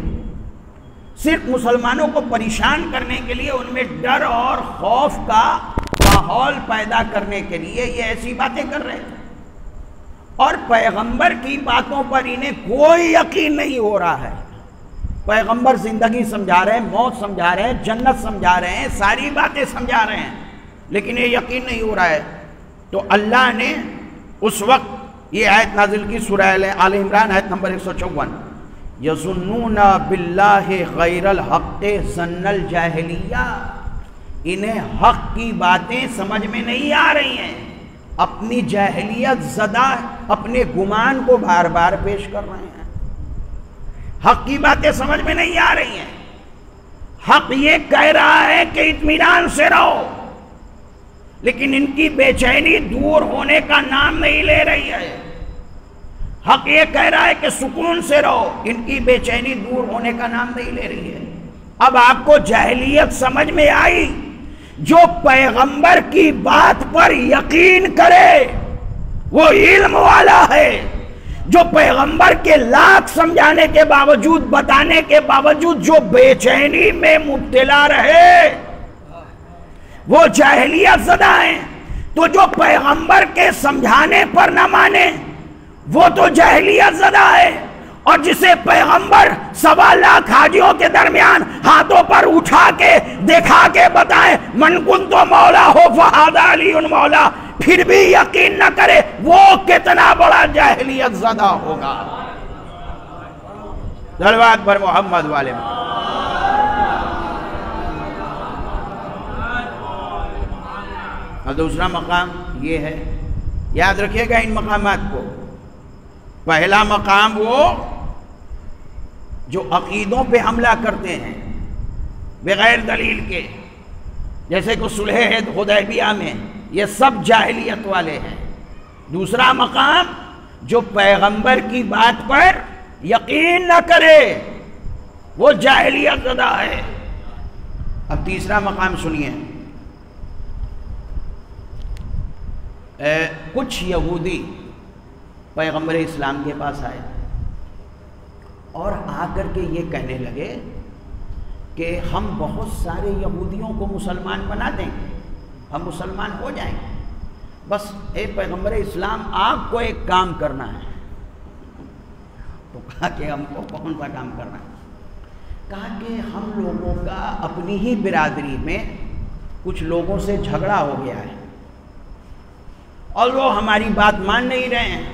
Speaker 2: صرف مسلمانوں کو پریشان کرنے کے لیے، ان میں ڈر اور خوف کا ماحول پیدا کرنے کے لیے یہ ایسی باتیں کر رہے تھے۔ اور پیغمبر کی باتوں پر انہیں کوئی یقین نہیں ہو رہا ہے۔ پیغمبر زندگی سمجھا رہے ہیں، موت سمجھا رہے ہیں، جنت سمجھا رہے ہیں، ساری باتیں سمجھا رہے ہیں، لیکن یہ یقین نہیں ہو رہا ہے۔ تو اللہ نے اس وقت یہ آیت نازل کی، سورہ آل عمران آیت نمبر 154، یظنون باللہ غیر الحق ظن الجاہلیہ، انہیں حق کی باتیں سمجھ میں نہیں آ رہی ہیں، اپنی جاہلیت زدہ اپنے گمان کو بار بار پیش کر رہے ہیں، حق کی باتیں سمجھ میں نہیں آ رہی ہیں۔ حق یہ کہہ رہا ہے کہ اطمینان سے رہو، لیکن ان کی بے چینی دور ہونے کا نام نہیں لے رہی ہے۔ حق یہ کہہ رہا ہے کہ سکون سے رہو، ان کی بے چینی دور ہونے کا نام نہیں لے رہی ہے۔ اب آپ کو جاہلیت سمجھ میں آئی؟ جو پیغمبر کی بات پر یقین کرے وہ علم والا ہے، جو پیغمبر کے لاکھ سمجھانے کے باوجود، بتانے کے باوجود جو بے چینی میں مبتلا رہے وہ جاہلیت زدہ ہیں۔ تو جو پیغمبر کے سمجھانے پر نہ مانے وہ تو جاہلیت زدہ ہے، اور جسے پیغمبر 1.25 لاکھ حاجیوں کے درمیان ہاتھوں پر اٹھا کے دکھا کے بتائیں من کنت مولا ہو فہذا علی مولا، پھر بھی یقین نہ کرے، وہ کتنا بڑا جاہلیت زدہ ہوگا۔ صلوات پر محمد والے اور دوسرا مقام یہ ہے، یاد رکھیے گا ان مقامات کو۔ پہلا مقام وہ جو عقیدوں پہ حملہ کرتے ہیں بغیر دلیل کے، جیسے کہ صلح حدیبیہ میں، یہ سب جاہلیت والے ہیں۔ دوسرا مقام جو پیغمبر کی بات پر یقین نہ کرے وہ جاہلیت زدہ ہے۔ اب تیسرا مقام سنیے، کچھ یہودی پیغمبر اسلام کے پاس آئے اور آ کر کے یہ کہنے لگے کہ ہم بہت سارے یہودیوں کو مسلمان بنا دیں گے، ہم مسلمان ہو جائیں گے، بس اے پیغمبر اسلام آپ کو ایک کام کرنا ہے۔ تو کہا کہ ہم کو کون سا کام کرنا ہے؟ کہا کہ ہم لوگوں کا اپنی ہی برادری میں کچھ لوگوں سے جھگڑا ہو گیا ہے اور وہ ہماری بات مان نہیں رہے ہیں،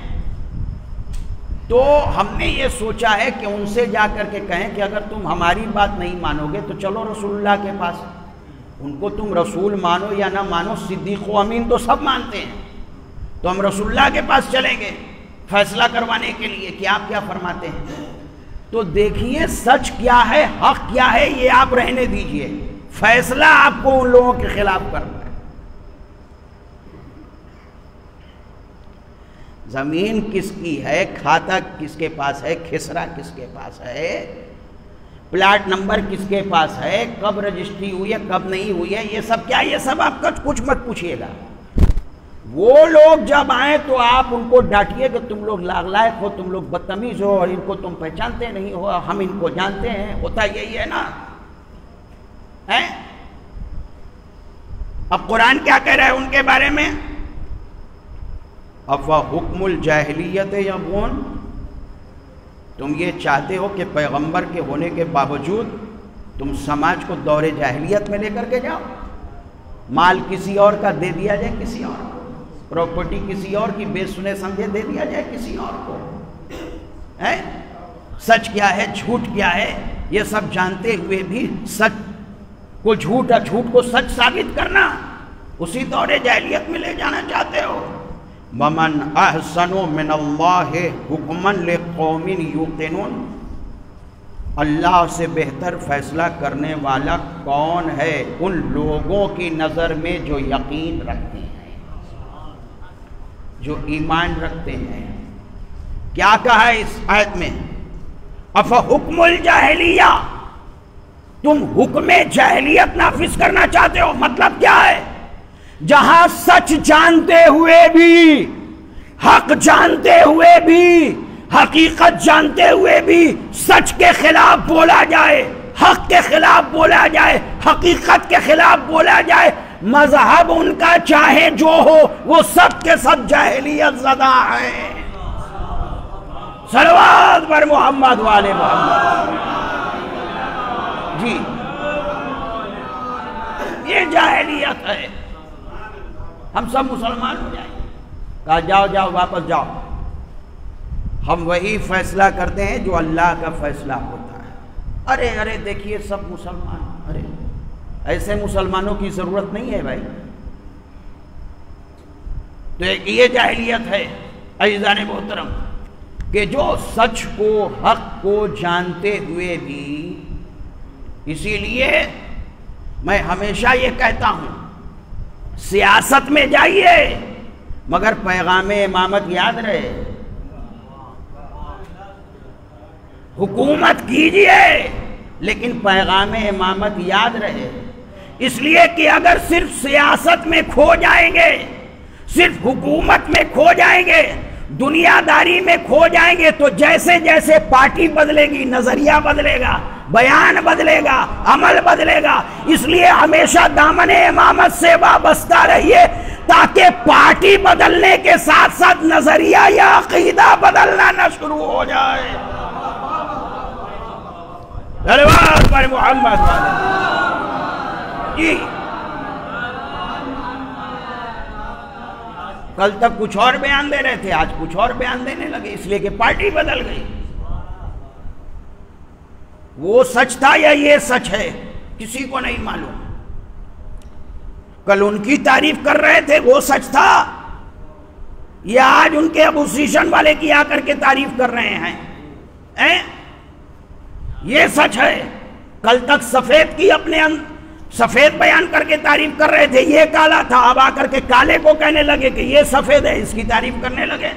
Speaker 2: تو ہم نے یہ سوچا ہے کہ ان سے جا کر کے کہیں کہ اگر تم ہماری بات نہیں مانو گے تو چلو رسول اللہ کے پاس، ان کو تم رسول مانو یا نہ مانو، صدیق و امین تو سب مانتے ہیں، تو ہم رسول اللہ کے پاس چلیں گے فیصلہ کروانے کے لیے کہ آپ کیا فرماتے ہیں۔ تو دیکھیے سچ کیا ہے، حق کیا ہے، یہ آپ رہنے دیجئے، فیصلہ آپ کو ان لوگوں کے خلاف کرنا ہے۔ زمین کس کی ہے، کھاتا کس کے پاس ہے، کھسرا کس کے پاس ہے، پلاٹ نمبر کس کے پاس ہے، کب رجسٹری ہوئی ہے کب نہیں ہوئی ہے، یہ سب کیا، یہ سب آپ کچھ مت پوچھئے گا۔ وہ لوگ جب آئیں تو آپ ان کو ڈانٹیے کہ تم لوگ نالائق ہو، تم لوگ بدتمیز ہو، اور ان کو تم پہچانتے نہیں ہو، ہم ان کو جانتے ہیں، ہوتا یہی ہے نا۔ اب قرآن کیا کہہ رہا ہے ان کے بارے میں؟ افحکم الجاہلیت یبغون، تم یہ چاہتے ہو کہ پیغمبر کے ہونے کے باوجود تم سماج کو دور جاہلیت میں لے کر کے جاؤ، مال کسی اور کا دے دیا جائے کسی اور کو، پراپرٹی کسی اور کی بے سنے سمجھے دے دیا جائے کسی اور کو، سچ کیا ہے جھوٹ کیا ہے یہ سب جانتے ہوئے بھی سچ کو جھوٹ اور جھوٹ کو سچ ثابت کرنا، اسی دور جاہلیت میں لے جانا چاہتے ہو۔ وَمَنْ أَحْسَنُ مِنَ اللَّهِ حُكْمًا لِقَوْمٍ يُوقِنُونَ، اللہ سے بہتر فیصلہ کرنے والا کون ہے ان لوگوں کی نظر میں جو یقین رکھتے ہیں، جو ایمان رکھتے ہیں۔ کیا کہا ہے اس آیت میں؟ افحکم الجاہلیہ، تم حکم جاہلیت نافذ کرنا چاہتے ہو، مطلب کیا ہے؟ جہاں سچ جانتے ہوئے بھی، حق جانتے ہوئے بھی، حقیقت جانتے ہوئے بھی سچ کے خلاف بولا جائے، حق کے خلاف بولا جائے، حقیقت کے خلاف بولا جائے، مذہب ان کا چاہے جو ہو وہ سب کے سب جاہلیت زدہ ہیں۔ صلوات پر محمد والے محمد۔ جی یہ جاہلیت ہے۔ ہم سب مسلمان ہو جائیں، کہا جاؤ جاؤ واپس جاؤ، ہم وہی فیصلہ کرتے ہیں جو اللہ کا فیصلہ ہوتا ہے۔ ارے دیکھیے سب مسلمان، ارے ایسے مسلمانوں کی ضرورت نہیں ہے بھائی۔ تو ایک یہ جاہلیت ہے عزیزان محترم کہ جو سچ کو، حق کو جانتے ہوئے بھی، اسی لیے میں ہمیشہ یہ کہتا ہوں سیاست میں جائیے مگر پیغام امامت یاد رہے، حکومت کیجئے لیکن پیغام امامت یاد رہے، اس لیے کہ اگر صرف سیاست میں کھو جائیں گے، صرف حکومت میں کھو جائیں گے، دنیا داری میں کھو جائیں گے تو جیسے جیسے پارٹی بدلے گی نظریہ بدلے گا، بیان بدلے گا، عمل بدلے گا۔ اس لیے ہمیشہ دامن امامت سے وابستہ رہیے تاکہ پارٹی بدلنے کے ساتھ ساتھ نظریہ یا عقیدہ بدلنا نہ شروع ہو جائے۔ صلوات پر محمد جی۔ کل تک کچھ اور بیان دے رہے تھے، آج کچھ اور بیان دینے لگے، اس لیے کہ پارٹی بدل گئی۔ وہ سچ تھا یا یہ سچ ہے کسی کو نہیں معلوم۔ کل ان کی تعریف کر رہے تھے وہ سچ تھا یا آج ان کے اپوزیشن والے کی آ کر کے تعریف کر رہے ہیں؟ یہ سچ ہے۔ کل تک سفید کی اپنے سفید بیان کر کے تعریف کر رہے تھے، یہ کالا تھا، اب آ کر کے کالے کو کہنے لگے کہ یہ سفید ہے، اس کی تعریف کرنے لگے۔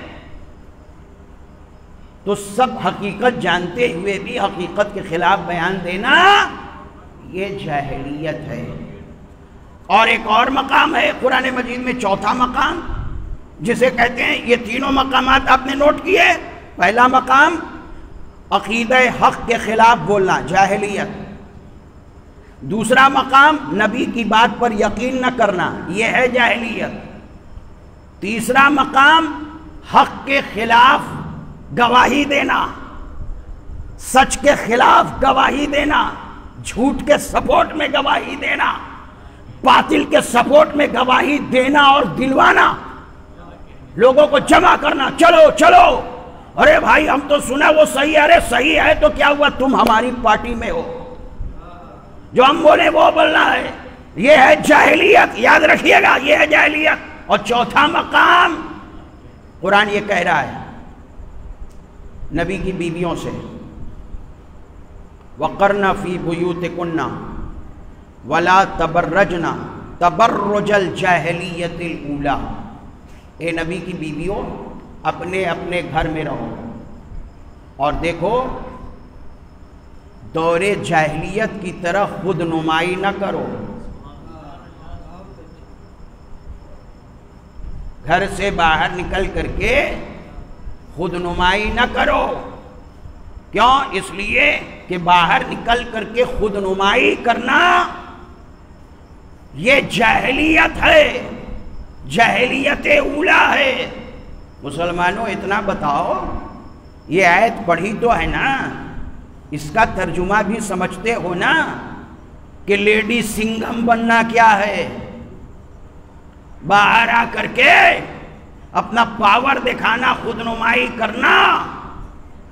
Speaker 2: تو سب حقیقت جانتے ہوئے بھی حقیقت کے خلاف بیان دینا یہ جاہلیت ہے۔ اور ایک اور مقام ہے قرآن مجید میں، چوتھا مقام جسے کہتے ہیں، یہ تینوں مقامات آپ نے نوٹ کیے۔ پہلا مقام عقیدہ حق کے خلاف بولنا، جاہلیت۔ دوسرا مقام نبی کی بات پر یقین نہ کرنا، یہ ہے جاہلیت۔ تیسرا مقام حق کے خلاف گواہی دینا، سچ کے خلاف گواہی دینا، جھوٹ کے سپورٹ میں گواہی دینا، باطل کے سپورٹ میں گواہی دینا اور دلوانا، لوگوں کو جمع کرنا، چلو چلو، ارے بھائی ہم تو سنا وہ صحیح ہے، ارے صحیح ہے تو کیا ہوا، تم ہماری پارٹی میں ہو، جو ہم بولے وہ بولنا ہے۔ یہ ہے جاہلیت، یاد رکھیے گا، یہ ہے جاہلیت۔ اور چوتھا مقام قرآن یہ کہہ رہا ہے نبی کی بیویوں سے، وَقَرْنَ فِي بُيُوتِكُنَّ وَلَا تَبَرَّجْنَ تَبَرُّجَ الْجَاهِلِيَّةِ الْأُولَى، اے نبی کی بیویوں اپنے اپنے گھر میں رہو اور دیکھو دور جاہلیت کی طرح خود نمائی نہ کرو، گھر سے باہر نکل کر کے خود نمائی نہ کرو۔ کیوں؟ اس لیے کہ باہر نکل کر کے خود نمائی کرنا یہ جاہلیت ہے، جاہلیت اولا ہے۔ مسلمانوں اتنا بتاؤ، یہ آیت پڑھی تو ہے نا، اس کا ترجمہ بھی سمجھتے ہو نا کہ لیڈی سنگھم بننا کیا ہے، باہر آ کر کے اپنا پاور دکھانا، خود نمائی کرنا،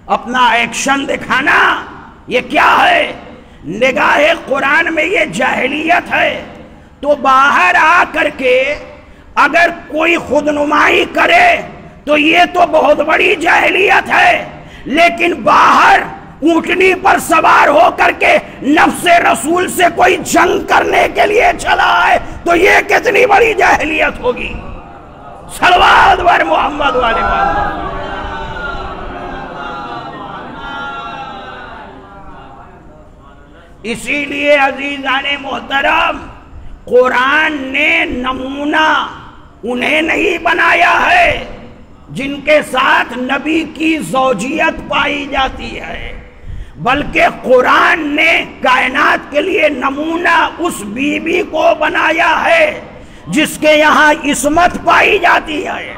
Speaker 2: اپنا ایکشن دکھانا، یہ کیا ہے؟ نگاہ قرآن میں یہ جاہلیت ہے۔ تو باہر آ کر کے اگر کوئی خود نمائی کرے تو یہ تو بہت بڑی جاہلیت ہے، لیکن باہر اونٹنی پر سوار ہو کر کے نفس رسول سے کوئی جنگ کرنے کے لیے چلا ہے تو یہ کتنی بڑی جاہلیت ہوگی۔ صلوات بر محمد والے محمد۔ اسی لیے عزیزان محترم قرآن نے نمونہ انہیں نہیں بنایا ہے جن کے ساتھ نبی کی زوجیت پائی جاتی ہے، بلکہ قرآن نے کائنات کے لیے نمونہ اس بیوی کو بنایا ہے جس کے یہاں عصمت پائی جاتی ہے،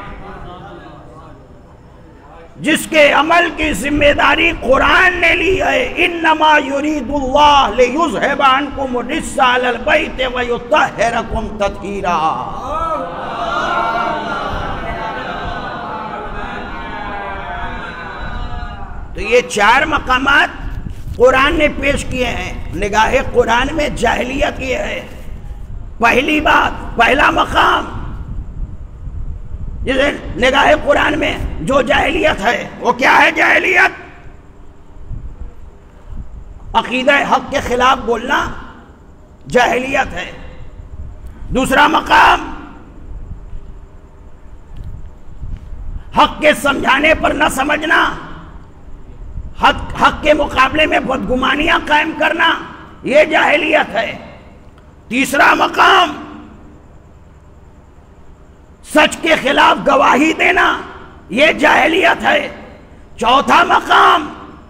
Speaker 2: جس کے عمل کی ذمہ داری قرآن نے لی ہے۔ انما یرید اللہ لیذھب عنکم الرجس اہل البیت ویطہرکم تطہیرا۔ تو یہ 4 مقامات قرآن نے پیش کیے ہیں. نگاہ قرآن میں جاہلیت یہ ہے. پہلی بات، پہلا مقام جسے نگاہ قرآن میں جو جاہلیت ہے وہ کیا ہے؟ جاہلیت عقیدہ حق کے خلاف بولنا جاہلیت ہے. دوسرا مقام، حق کے سمجھانے پر نہ سمجھنا، حق کے مقابلے میں بدگمانیاں قائم کرنا، یہ جاہلیت ہے. تیسرا مقام، سچ کے خلاف گواہی دینا، یہ جاہلیت ہے. چوتھا مقام،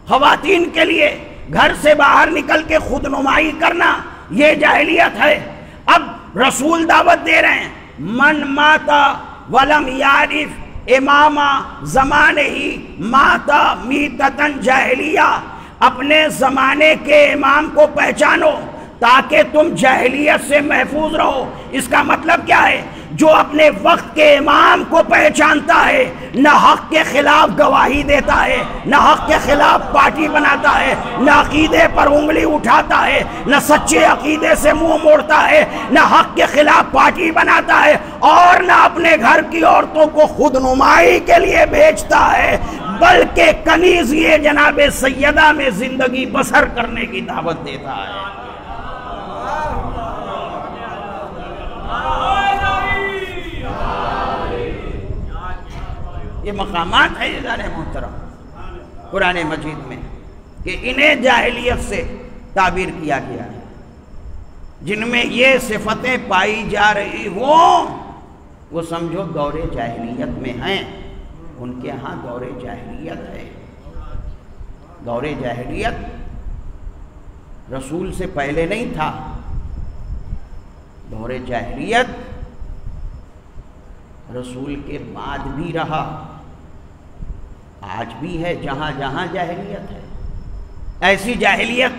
Speaker 2: خواتین کے لیے گھر سے باہر نکل کے خود نمائی کرنا، یہ جاہلیت ہے. اب رسول دعوت دے رہے ہیں، من ماتا ولم یعرف امام زمانے ہی ماتا میتتن جاہلیہ. اپنے زمانے کے امام کو پہچانو تاکہ تم جاہلیت سے محفوظ رہو. اس کا مطلب کیا ہے؟ جو اپنے وقت کے امام کو پہچانتا ہے، نہ حق کے خلاف گواہی دیتا ہے، نہ حق کے خلاف پارٹی بناتا ہے، نہ عقیدے پر انگلی اٹھاتا ہے، نہ سچے عقیدے سے منہ موڑتا ہے، نہ حق کے خلاف پارٹی بناتا ہے، اور نہ اپنے گھر کی عورتوں کو خود نمائی کے لیے بھیجتا ہے، بلکہ کنیز یہ جناب سیدہ میں زندگی بسر کرنے کی دعوت دیتا ہے. یہ مقامات ہیں عزیزان محترم قرآن مجید میں کہ انہیں جاہلیت سے تعبیر کیا گیا ہے. جن میں یہ صفتیں پائی جا رہی ہوں وہ سمجھو دور جاہلیت میں ہیں. ان کے ہاں دور جاہلیت ہے. دور جاہلیت رسول سے پہلے نہیں تھا. دور جاہلیت رسول کے بعد بھی رہا، آج بھی ہے جہاں جہاں جاہلیت ہے. ایسی جاہلیت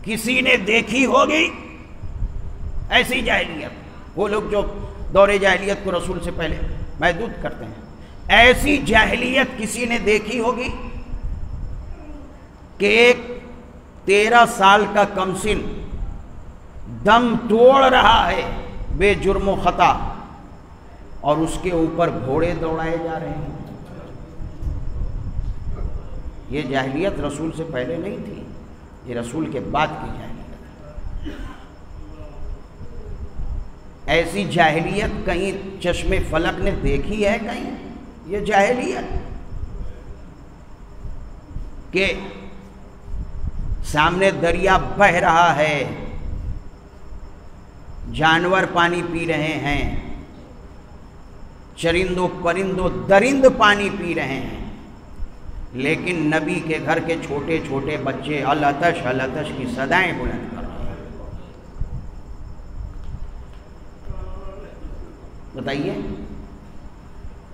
Speaker 2: کسی نے دیکھی ہوگی؟ ایسی جاہلیت وہ لوگ جو دور جاہلیت کو رسول سے پہلے محدود کرتے ہیں، ایسی جاہلیت کسی نے دیکھی ہوگی کہ ایک 13 سال کا کمسن دم توڑ رہا ہے بے جرم و خطا اور اس کے اوپر گھوڑے دوڑائے جا رہے ہیں؟ یہ جاہلیت رسول سے پہلے نہیں تھی، یہ رسول کے بعد کی جاہلیت. ایسی جاہلیت کہیں چشم فلک نے دیکھی ہے؟ کہیں یہ جاہلیت کہ سامنے دریا بہہ رہا ہے، جانور پانی پی رہے ہیں، چرند و پرند و درند پانی پی رہے ہیں، لیکن نبی کے گھر کے چھوٹے چھوٹے بچے العطش العطش کی صدائیں بلند کر رہے ہیں. بتائیے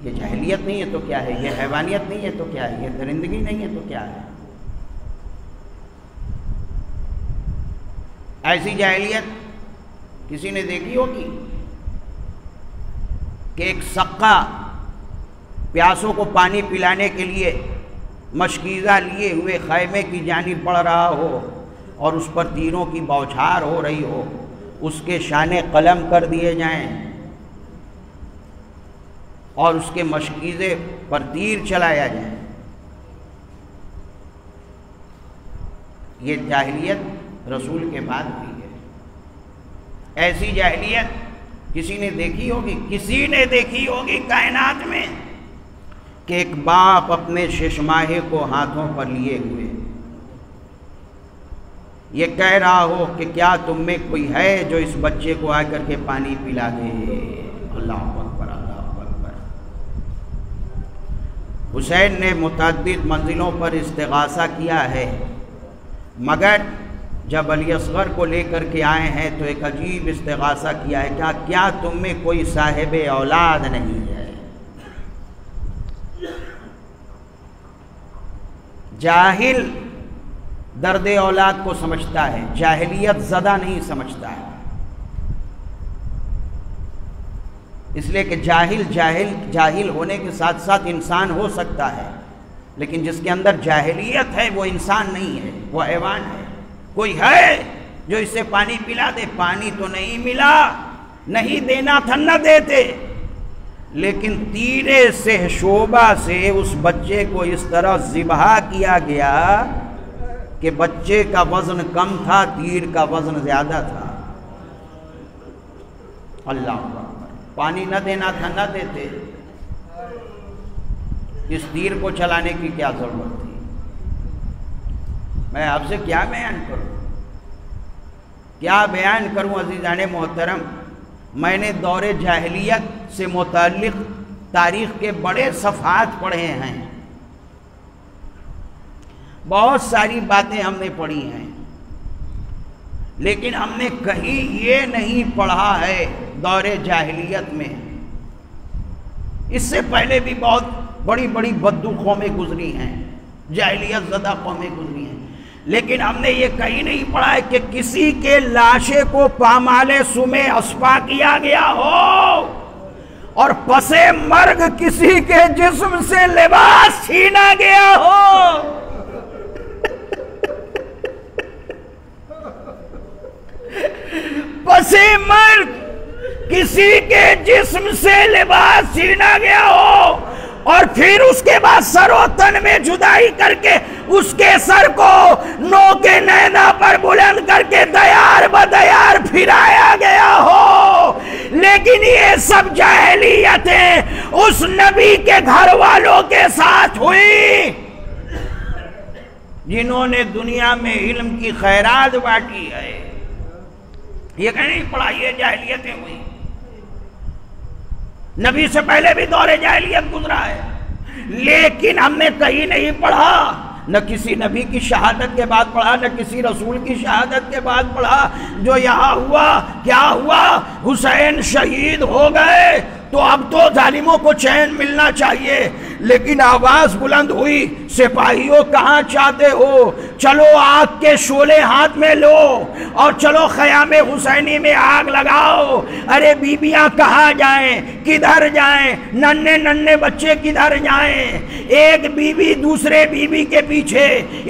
Speaker 2: یہ جاہلیت نہیں ہے تو کیا ہے؟ یہ حیوانیت نہیں ہے تو کیا ہے؟ یہ درندگی نہیں ہے تو کیا ہے؟ ایسی جاہلیت کسی نے دیکھی ہوگی کہ ایک سقا پیاسوں کو پانی پلانے کے لیے مشکیزہ لیے ہوئے خیمے کی جانب بڑھ رہا ہو اور اس پر تیروں کی بوچھار ہو رہی ہو، اس کے شانے قلم کر دیے جائیں اور اس کے مشکیزے پر تیر چلایا جائے؟ یہ جاہلیت رسول کے بعد بھی ہے. ایسی جاہلیت کسی نے دیکھی ہوگی؟ کسی نے دیکھی ہوگی کائنات میں کہ ایک باپ اپنے ششماہے کو ہاتھوں پر لیے ہوئے یہ کہہ رہا ہو کہ کیا تم میں کوئی ہے جو اس بچے کو آ کر کے پانی پلا دے؟ اللہ اکبر، اللہ اکبر. حسین نے متعدد منزلوں پر استغاثہ کیا ہے، مگر جب علی اصغر کو لے کر کے آئے ہیں تو ایک عجیب استغاثہ کیا ہے، کیا تم میں کوئی صاحب اولاد نہیں ہے؟ جاہل درد اولاد کو سمجھتا ہے، جاہلیت زدہ نہیں سمجھتا ہے. اس لیے کہ جاہل ہونے کے ساتھ ساتھ انسان ہو سکتا ہے، لیکن جس کے اندر جاہلیت ہے وہ انسان نہیں ہے، وہ حیوان ہے۔ کوئی ہے جو اسے پانی پلا دے؟ پانی تو نہیں ملا، نہیں دینا تھا نہ دیتے، لیکن تیرے سے شعبہ سے اس بچے کو اس طرح ذبح کیا گیا کہ بچے کا وزن کم تھا، تیر کا وزن زیادہ تھا۔ اللہ اکبر، پانی نہ دینا تھا نہ دیتے، اس تیر کو چلانے کی کیا ضرورت تھی؟ میں آپ سے کیا بیان کروں، کیا بیان کروں عزیزان محترم؟ میں نے دور جاہلیت سے متعلق تاریخ کے بڑے صفحات پڑھے ہیں، بہت ساری باتیں ہم نے پڑھی ہیں، لیکن ہم نے کہیں یہ نہیں پڑھا ہے دور جاہلیت میں۔ اس سے پہلے بھی بہت بڑی بڑی بدو قومیں گزری ہیں، جاہلیت زدہ قومیں گزری ہیں، لیکن ہم نے یہ کہیں نہیں پڑھا ہے کہ کسی کے لاشے کو پامال سم اسپا کیا گیا ہو اور پس مرگ کسی کے جسم سے لباس چھینا گیا ہو۔ پس مرگ کسی کے جسم سے لباس چھینا گیا ہو اور پھر اس کے بعد سر و تن میں جدائی کر کے اس کے سر کو نو کے نیزہ پر بلند کر کے دیار بدیار پھرایا گیا ہو۔ لیکن یہ سب جاہلیتیں اس نبی کے گھر والوں کے ساتھ ہوئی جنہوں نے دنیا میں علم کی خیرات بانٹی ہے۔ یہ کہیں نہیں پڑھا یہ جاہلیتیں ہوئی، نبی سے پہلے بھی دور جاہلیت گزرا ہے، لیکن ہم نے کہیں نہیں پڑھا، نہ کسی نبی کی شہادت کے بعد پڑھا، نہ کسی رسول کی شہادت کے بعد پڑھا۔ جو یہاں ہوا کیا ہوا؟ حسین شہید ہو گئے تو اب تو ظالموں کو چین ملنا چاہیے، لیکن آواز بلند ہوئی، سپاہیوں کہاں چاہتے ہو؟ چلو آگ کے شعلے ہاتھ میں لو اور چلو خیام حسینی میں آگ لگاؤ۔ ارے بیبیاں کہاں جائیں، کدھر جائیں؟ ننھے ننھے بچے کدھر جائیں؟ ایک بیوی دوسرے بیوی کے پیچھے،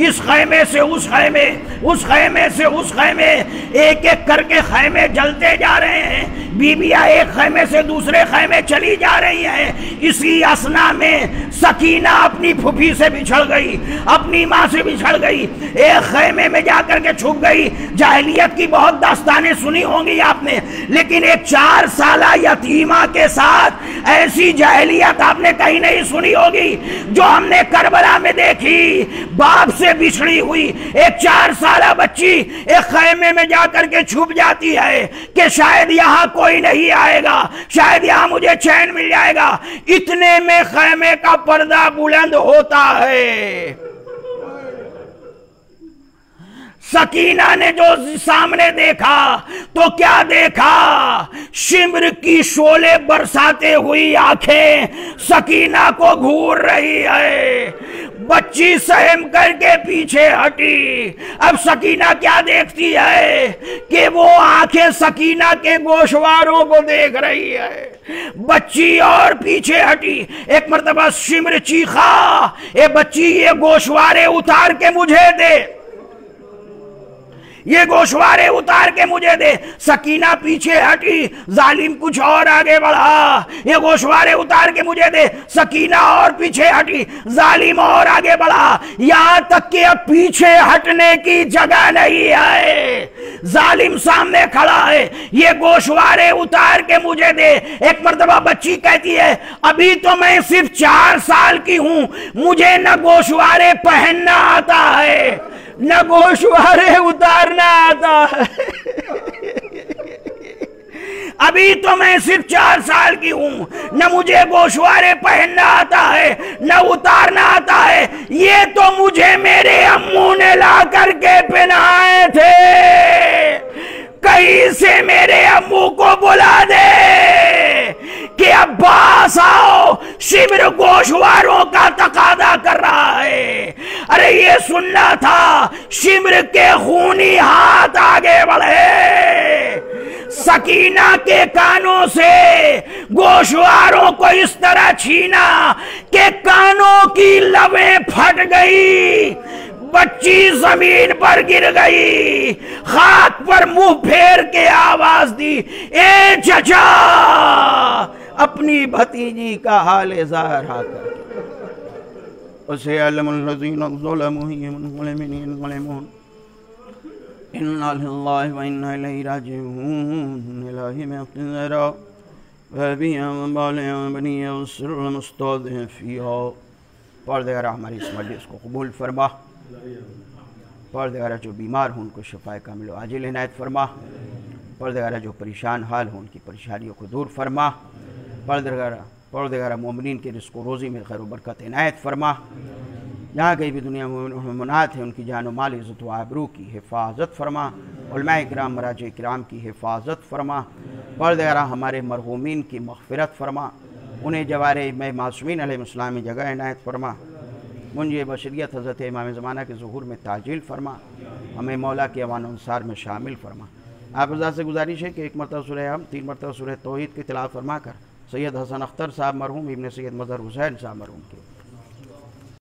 Speaker 2: اس خیمے سے اس خیمے، اس خیمے سے اس خیمے، ایک ایک کر کے خیمے جلتے جا رہے ہیں، بیویاں ایک خیمے سے دوسرے خیمے چلی جا رہی ہیں۔ اسی اسنا میں سکینہ اپنی پھوپھی سے بچھڑ گئی، اپنی ماں سے بچھڑ گئی، ایک خیمے میں جا کر کے چھپ گئی۔ جاہلیت کی بہت داستانیں سنی ہوں گی آپ نے، لیکن ایک 4 سالہ یتیمہ کے ساتھ ایسی جاہلیت آپ نے کہیں نہیں سنی ہوگی جو ہم نے کربلا میں دیکھی۔ باپ سے بچھڑی ہوئی ایک 4 سالہ بچی ایک خیمے میں جا کر کے چھپ جاتی ہے کہ شاید یہاں کوئی نہیں آئے گا، شاید یہاں مجھے چین مل جائے گا۔ اتنے میں خیمے کا پردہ بلند ہوتا ہے۔ سکینہ نے جو سامنے دیکھا تو کیا دیکھا؟ شمر کی شعلے برساتے ہوئی آنکھیں سکینہ کو گھور رہی ہے۔ بچی سہم کر کے پیچھے ہٹی۔ اب سکینہ کیا دیکھتی ہے کہ وہ آنکھیں سکینہ کے گوشواروں کو دیکھ رہی ہے۔ بچی اور پیچھے ہٹی۔ ایک مرتبہ شمر چیخا، اے بچی یہ گوشوارے اتار کے مجھے دے، یہ گوشوارے اتار کے مجھے دے۔ سکینہ پیچھے ہٹی، ظالم کچھ اور آگے بڑھا، یہ گوشوارے اتار کے مجھے دے۔ سکینہ اور پیچھے ہٹی، ظالم اور آگے بڑھا، یہاں تک کہ اب پیچھے ہٹنے کی جگہ نہیں ہے۔ ظالم سامنے کھڑا ہے، یہ گوشوارے اتار کے مجھے دے۔ ایک مرتبہ بچی کہتی ہے ابھی تو میں صرف 4 سال کی ہوں، مجھے نہ گوشوارے پہننا آتا ہے نہ گوشوارے اتارنا آتا ہے۔ ابھی تو میں صرف 4 سال کی ہوں، نہ مجھے گوشوارے پہننا آتا ہے نہ اتارنا آتا ہے، یہ تو مجھے میرے امو نے لا کر کے پہنائے تھے۔ کہیں سے میرے امو کو بلا دے کہ عباس آؤ، شمر گوشواروں کا تقاضا کر رہا ہے۔ ارے یہ سننا تھا، شمر کے خونی ہاتھ آگے بڑھے، سکینہ کے کانوں سے گوشواروں کو اس طرح چھینا کہ کانوں کی لبیں پھٹ گئی، بچی زمین پر گر گئی، خاک پر منہ پھیر کے آواز دی، اے چچا، اپنی بھتیجی کا حال ظاہر کر کے اسے علم الذین ظلموا منقلمون انا للہ و انا الیہ راجعون الہی میں اقتدرا وابیا وبالیا وبنیا وسر المستضعفیا۔ پروردگارہ ہماری اس مجلس کو قبول فرما، پروردگارہ جو بیمار ہوں ان کو شفاء کامل و عاجل عنایت فرما، پروردگارہ جو پریشان حال ہوں ان کی پریشانیوں کو دور فرما، پروردگارہ مومنین کے رزق و روزی میں خیر و برکت عنایت فرما، جہاں کہیں بھی دنیا میں مومنات ہیں ان کی جان و مال عزت و آبرو کی حفاظت فرما، علماء اکرام مراجع اکرام کی حفاظت فرما، پروردگارہ ہمارے مرحومین کی مغفرت فرما، انہیں جوارے میں معصومین علیہ السلام میں جگہ عنایت فرما، منجی بشریت حضرت امام زمانہ کے ظہور میں تعجیل فرما، ہمیں مولا کے اعوان و انصار میں شامل فرما۔ آپ حضرات سے گزارش ہے کہ ایک مرتبہ سورہ ہم 3 مرتبہ سورہ توحید کی تلاوت فرما کر سید حسن اختر صاحب مرحوم ابن سید مظہر حسین صاحب مرحوم کے